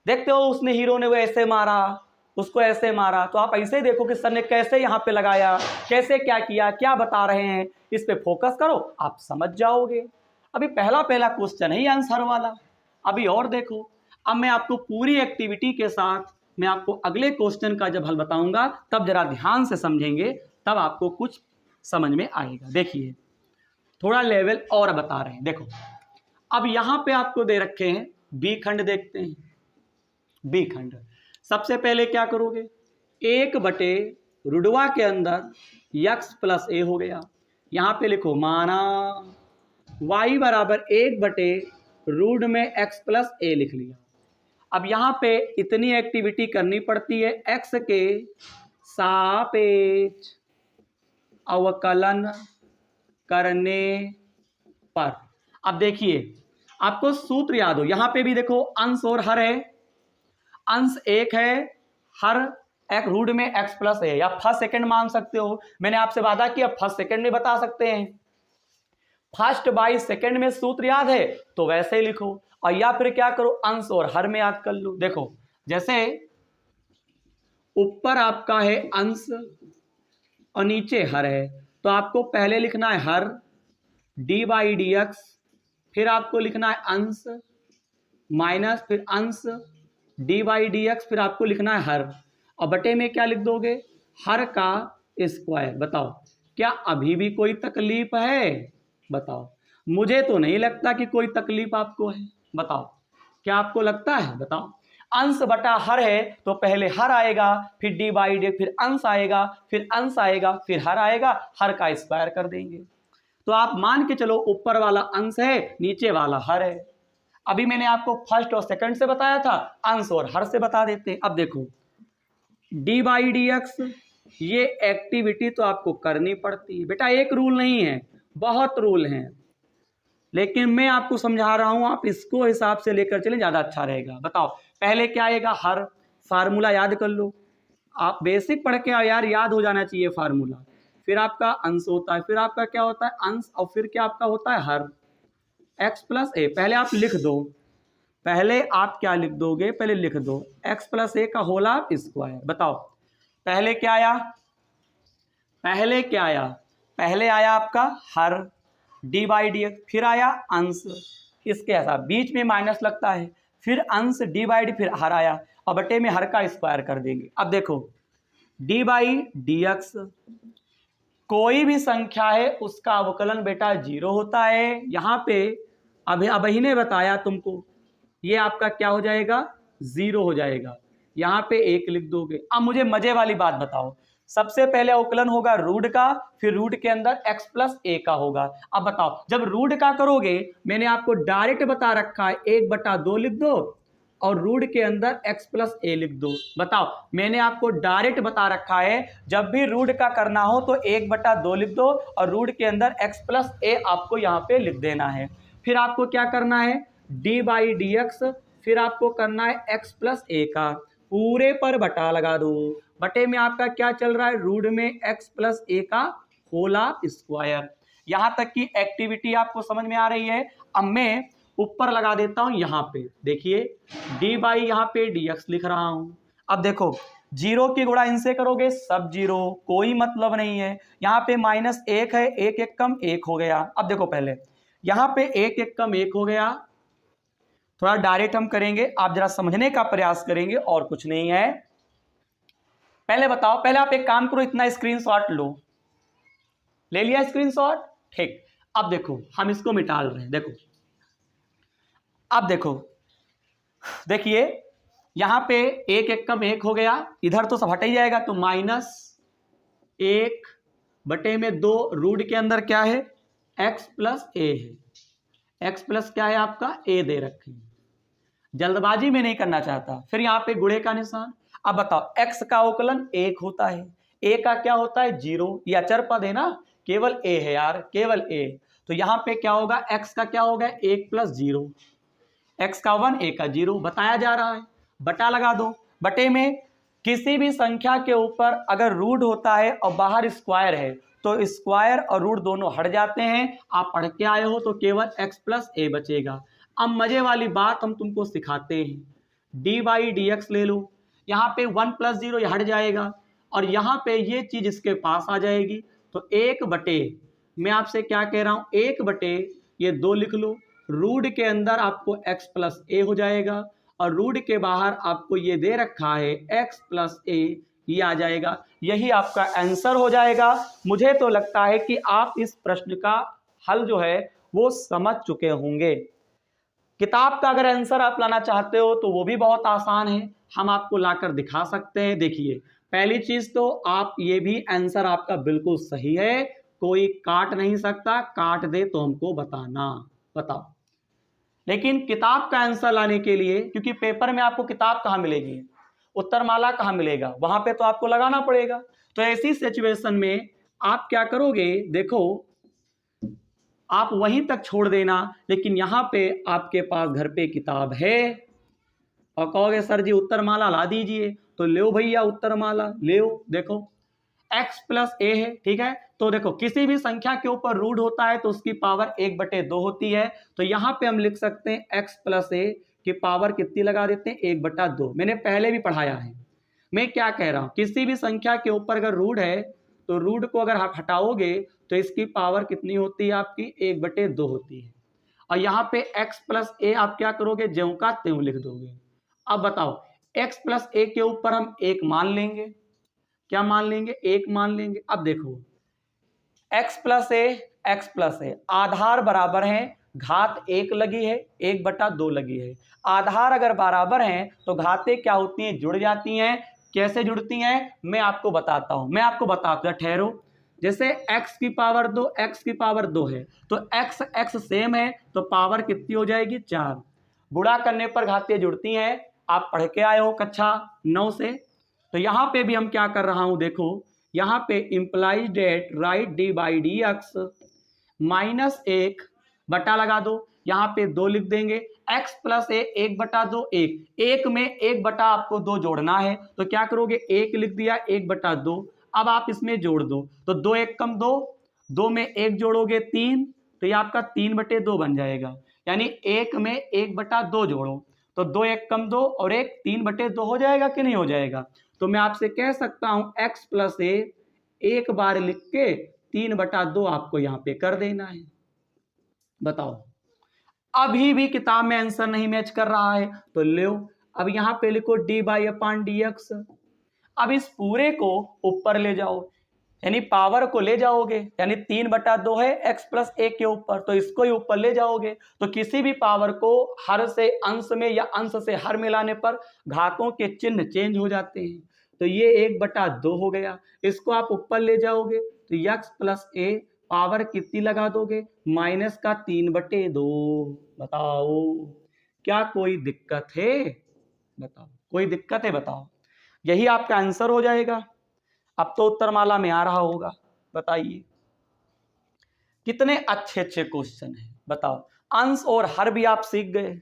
देखते हो उसने हीरो ने वो ऐसे मारा, उसको ऐसे मारा, तो आप ऐसे देखो कि सर ने कैसे यहाँ पे लगाया, कैसे क्या किया, क्या बता रहे हैं, इस पे फोकस करो, आप समझ जाओगे। अभी पहला पहला क्वेश्चन है आंसर वाला। अभी और देखो, अब मैं आपको पूरी एक्टिविटी के साथ मैं आपको अगले क्वेश्चन का जब हल बताऊंगा तब जरा ध्यान से समझेंगे, तब आपको कुछ समझ में आएगा। देखिए थोड़ा लेवल और बता रहे हैं। देखो अब यहां पे आपको दे रखे हैं बी खंड, देखते हैं बी खंड। सबसे पहले क्या करोगे, 1/√a के अंदर x प्लस ए हो गया, यहां पे लिखो माना y बराबर 1/√में x प्लस ए लिख लिया। अब यहां पे इतनी एक्टिविटी करनी पड़ती है x के सापेक्ष अवकलन करने पर। अब देखिए आपको सूत्र याद हो, यहां पे भी देखो अंश और हर है, अंश 1 है, हर एक रूट में x प्लस है, या फर्स्ट सेकंड मान सकते हो। मैंने आपसे वादा किया फर्स्ट सेकंड में बता सकते हैं, फर्स्ट बाई सेकंड में सूत्र याद है तो वैसे ही लिखो, और या फिर क्या करो अंश और हर में याद कर लो। देखो जैसे ऊपर आपका है अंश और नीचे हर है, तो आपको पहले लिखना है हर d/dx, फिर आपको लिखना है अंश माइनस फिर अंश d/dx, फिर आपको लिखना है हर, और बटे में क्या लिख दोगे, हर का स्क्वायर। बताओ क्या अभी भी कोई तकलीफ है? बताओ, मुझे तो नहीं लगता कि कोई तकलीफ आपको है। बताओ क्या आपको लगता है? बताओ। अंश बटा हर है तो पहले हर आएगा, फिर d/dx, फिर अंश आएगा, फिर अंश आएगा, फिर हर आएगा, हर का स्क्वायर कर देंगे। तो आप मान के चलो ऊपर वाला अंश है, नीचे वाला हर है। अभी मैंने आपको फर्स्ट और सेकंड से बताया था, अंश और हर से बता देते हैं। अब देखो d/dx, ये एक्टिविटी तो आपको करनी पड़ती है बेटा, एक रूल नहीं है, बहुत रूल हैं, लेकिन मैं आपको समझा रहा हूं, आप इसको हिसाब से लेकर चले ज्यादा अच्छा रहेगा। बताओ पहले क्या आएगा, हर, फार्मूला याद कर लो, आप बेसिक पढ़ के आओ यार, याद हो जाना चाहिए फार्मूला। फिर आपका अंश होता है, फिर आपका क्या होता है अंश, और फिर क्या आपका होता है हर, x प्लस ए। पहले आप लिख दो, पहले आप क्या लिख दोगे, पहले लिख दो x प्लस ए का होल स्क्वायर। बताओ पहले क्या आया, पहले क्या आया, पहले आया आपका हर d/dx, फिर आया अंश, इसके ऐसा बीच में माइनस लगता है, फिर अंश d/d, फिर हर आया, और बटे में हर का स्क्वायर कर देंगे। अब देखो d/dx कोई भी संख्या है उसका अवकलन बेटा 0 होता है। यहां पे अभी ने बताया तुमको, ये आपका क्या हो जाएगा, 0 हो जाएगा, यहां पे 1 लिख दोगे। अब मुझे मजे वाली बात बताओ, सबसे पहले अवकलन होगा रूट का, फिर रूट के अंदर x प्लस ए का होगा। अब बताओ जब रूट का करोगे, मैंने आपको डायरेक्ट बता रखा है 1/2 लिख दो और रूट के अंदर x प्लस ए लिख दो। बताओ मैंने आपको डायरेक्ट बता रखा है जब भी रूट का करना हो तो 1/2 लिख दो और रूट के अंदर x प्लस ए आपको यहाँ पे लिख देना है। फिर आपको क्या करना है d/dx, फिर आपको करना है x प्लस ए का, पूरे पर बटा लगा दो, बटे में आपका क्या चल रहा है, रूट में x प्लस ए का होल स्क्वायर। यहां तक की एक्टिविटी आपको समझ में आ रही है। अब मैं ऊपर लगा देता हूं, यहां पे देखिए d/, यहां पे dx लिख रहा हूं। अब देखो 0 की गुणा इनसे करोगे सब 0, कोई मतलब नहीं है। यहां पे -1 है, 1 1 कम 1 हो गया। अब देखो पहले यहां पे 1 1 कम 1 हो गया, थोड़ा डायरेक्ट हम करेंगे, आप जरा समझने का प्रयास करेंगे और कुछ नहीं है। पहले बताओ, पहले आप एक काम करो, इतना स्क्रीनशॉट लो, ले लिया स्क्रीनशॉट, ठीक। अब देखो हम इसको मिटा रहे हैं, देखो अब देखो, देखिए यहां पे 1 1 कम 1 हो गया, इधर तो सब हट ही जाएगा, तो -1/2 रूट के अंदर क्या है x प्लस ए है, x प्लस क्या है आपका a दे रखी है, जल्दबाजी में नहीं करना चाहता। फिर यहाँ पे गुणे का निशान। अब बताओ x का अवकलन 1 होता है, a का क्या होता है 0, ये अचर पद है ना, केवल a है यार, केवल a। तो यहाँ पे क्या होगा, x का क्या होगा 1 प्लस 0, x का 1 a का 0 बताया जा रहा है, बटा लगा दो। बटे में किसी भी संख्या के ऊपर अगर रूट होता है और बाहर स्क्वायर है तो स्क्वायर और रूट दोनों हट जाते हैं। आप पढ़ के आए हो तो केवल x प्लस a बचेगा। अब मजे वाली बात हम तुमको सिखाते हैं, डी बाई डी एक्स ले लो, यहाँ पे 1 प्लस 0 हट जाएगा और यहाँ पे ये चीज इसके पास आ जाएगी। तो 1 बटे, मैं आपसे क्या कह रहा हूँ, 1 बटे ये 2 लिख लो, रूट के अंदर आपको x प्लस a हो जाएगा और रूट के बाहर आपको ये दे रखा है x प्लस a, ये आ जाएगा। यही आपका आंसर हो जाएगा। मुझे तो लगता है कि आप इस प्रश्न का हल जो है वो समझ चुके होंगे। किताब का अगर आंसर आप लाना चाहते हो तो वो भी बहुत आसान है, हम आपको लाकर दिखा सकते हैं। देखिए पहली चीज तो आप ये भी आंसर आपका बिल्कुल सही है, कोई काट नहीं सकता, काट दे तो हमको बताना, बताओ। लेकिन किताब का आंसर लाने के लिए, क्योंकि पेपर में आपको किताब कहाँ मिलेगी, उत्तरमाला कहाँ मिलेगा, वहां पे तो आपको लगाना पड़ेगा। तो ऐसी सिचुएशन में आप क्या करोगे, देखो आप वहीं तक छोड़ देना, लेकिन यहाँ पे आपके पास घर पे किताब है और कहोगे सर जी उत्तरमाला ला दीजिए, तो ले भैया उत्तरमाला ले, देखो x प्लस a है, ठीक है। तो देखो किसी भी संख्या के ऊपर रूट होता है तो उसकी पावर 1/2 होती है। तो यहाँ पे हम लिख सकते हैं x प्लस a की पावर कितनी लगा देते हैं 1/2। मैंने पहले भी पढ़ाया है। मैं क्या कह रहा हूँ, किसी भी संख्या के ऊपर अगर रूट है तो रूट को अगर आप हटाओगे तो इसकी पावर कितनी होती है आपकी 1/2 होती है। और यहाँ पे x प्लस a आप क्या करोगे, ज्यों का त्यों लिख दोगे। अब बताओ x प्लस a के ऊपर हम 1 मान लेंगे, क्या मान लेंगे, 1 मान लेंगे। अब देखो x प्लस ए आधार बराबर है, घात 1 लगी है, 1/2 लगी है। आधार अगर बराबर हैं तो घातें क्या होती हैं, जुड़ जाती हैं। कैसे जुड़ती हैं मैं आपको बताता हूं, ठहरो। जैसे x की पावर 2 है तो x सेम है तो पावर कितनी हो जाएगी 4। गुणा करने पर घातें जुड़ती हैं, आप पढ़ के आए हो कक्षा 9 से। तो यहां पे भी हम क्या कर रहा हूं, देखो यहां पे implies date right D by D x -1 बटा लगा दो, यहां पे 2 लिख देंगे। x प्लस ए 1/2 1 में 1 आपको 2 जोड़ना है तो क्या करोगे 1 लिख दिया 1/2। अब आप इसमें जोड़ दो तो 2 1 कम 2, 2 में 1 जोड़ोगे 3, तो ये आपका 3/2 बन जाएगा। यानी 1 में 1/2 जोड़ो तो 2 1 कम 2 और 1 3/2 हो जाएगा कि नहीं हो जाएगा। तो मैं आपसे कह सकता हूं x प्लस ए 1 बार लिख के 3/2 आपको यहां पे कर देना है। बताओ अभी भी किताब में आंसर नहीं मैच कर रहा है तो लो, अब यहां पे लिखो d/dx। अब इस पूरे को ऊपर ले जाओ, यानी पावर को ले जाओगे, यानी 3/2 है x प्लस ए के ऊपर, तो इसको ही ऊपर ले जाओगे। तो किसी भी पावर को हर से अंश में या अंश से हर मिलाने पर घातों के चिन्ह चेंज हो जाते हैं। तो ये 1/2 हो गया, इसको आप ऊपर ले जाओगे तो x प्लस ए पावर कितनी लगा दोगे -3/2। बताओ क्या कोई दिक्कत है, बताओ कोई दिक्कत है, बताओ। यही आपका आंसर हो जाएगा। अब तो उत्तरमाला में आ रहा होगा, बताइए कितने अच्छे अच्छे क्वेश्चन हैं। बताओ अंश और हर भी आप सीख गए।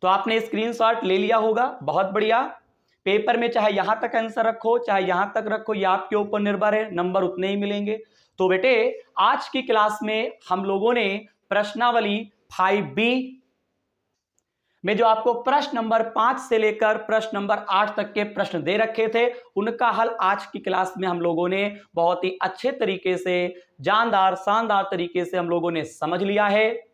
तो आपने स्क्रीनशॉट ले लिया होगा, बहुत बढ़िया। पेपर में चाहे यहां तक आंसर रखो चाहे यहां तक रखो, ये आपके ऊपर निर्भर है, नंबर उतने ही मिलेंगे। तो बेटे आज की क्लास में हम लोगों ने प्रश्नावली 5B में जो आपको प्रश्न नंबर 5 से लेकर प्रश्न नंबर 8 तक के प्रश्न दे रखे थे, उनका हल आज की क्लास में हम लोगों ने बहुत ही अच्छे तरीके से, जानदार शानदार तरीके से हम लोगों ने समझ लिया है।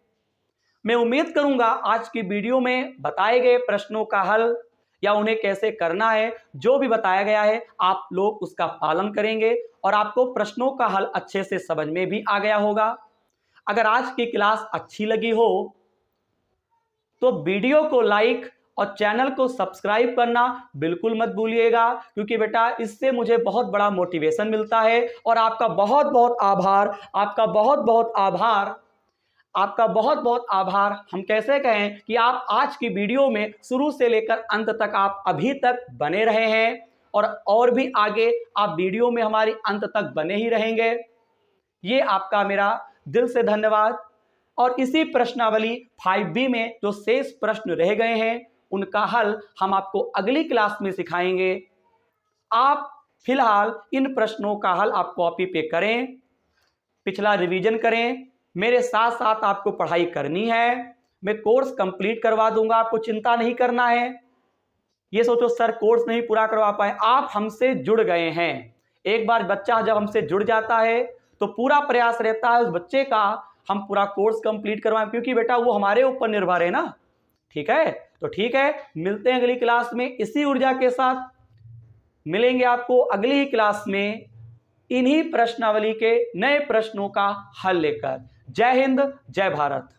मैं उम्मीद करूंगा आज की वीडियो में बताए गए प्रश्नों का हल या उन्हें कैसे करना है, जो भी बताया गया है आप लोग उसका पालन करेंगे और आपको प्रश्नों का हल अच्छे से समझ में भी आ गया होगा। अगर आज की क्लास अच्छी लगी हो तो वीडियो को लाइक और चैनल को सब्सक्राइब करना बिल्कुल मत भूलिएगा, क्योंकि बेटा इससे मुझे बहुत बड़ा मोटिवेशन मिलता है। और आपका बहुत बहुत आभार, आपका बहुत बहुत आभार, आपका बहुत बहुत आभार। हम कैसे कहें कि आप आज की वीडियो में शुरू से लेकर अंत तक आप अभी तक बने रहे हैं और भी आगे आप वीडियो में हमारी अंत तक बने ही रहेंगे। ये आपका मेरा दिल से धन्यवाद। और इसी प्रश्नावली 5B में जो शेष प्रश्न रह गए हैं उनका हल हम आपको अगली क्लास में सिखाएंगे। आप फिलहाल इन प्रश्नों का हल आप कॉपी पे करें, पिछला रिवीजन करें, मेरे साथ साथ आपको पढ़ाई करनी है। मैं कोर्स कंप्लीट करवा दूंगा, आपको चिंता नहीं करना है। ये सोचो सर कोर्स नहीं पूरा करवा पाए, आप हमसे जुड़ गए हैं। एक बार बच्चा जब हमसे जुड़ जाता है तो पूरा प्रयास रहता है उस बच्चे का हम पूरा कोर्स कंप्लीट करवाएं, क्योंकि बेटा वो हमारे ऊपर निर्भर है ना। ठीक है, तो ठीक है, मिलते हैं अगली क्लास में इसी ऊर्जा के साथ। मिलेंगे आपको अगली ही क्लास में इन्हीं प्रश्नावली के नए प्रश्नों का हल लेकर। जय हिंद, जय भारत।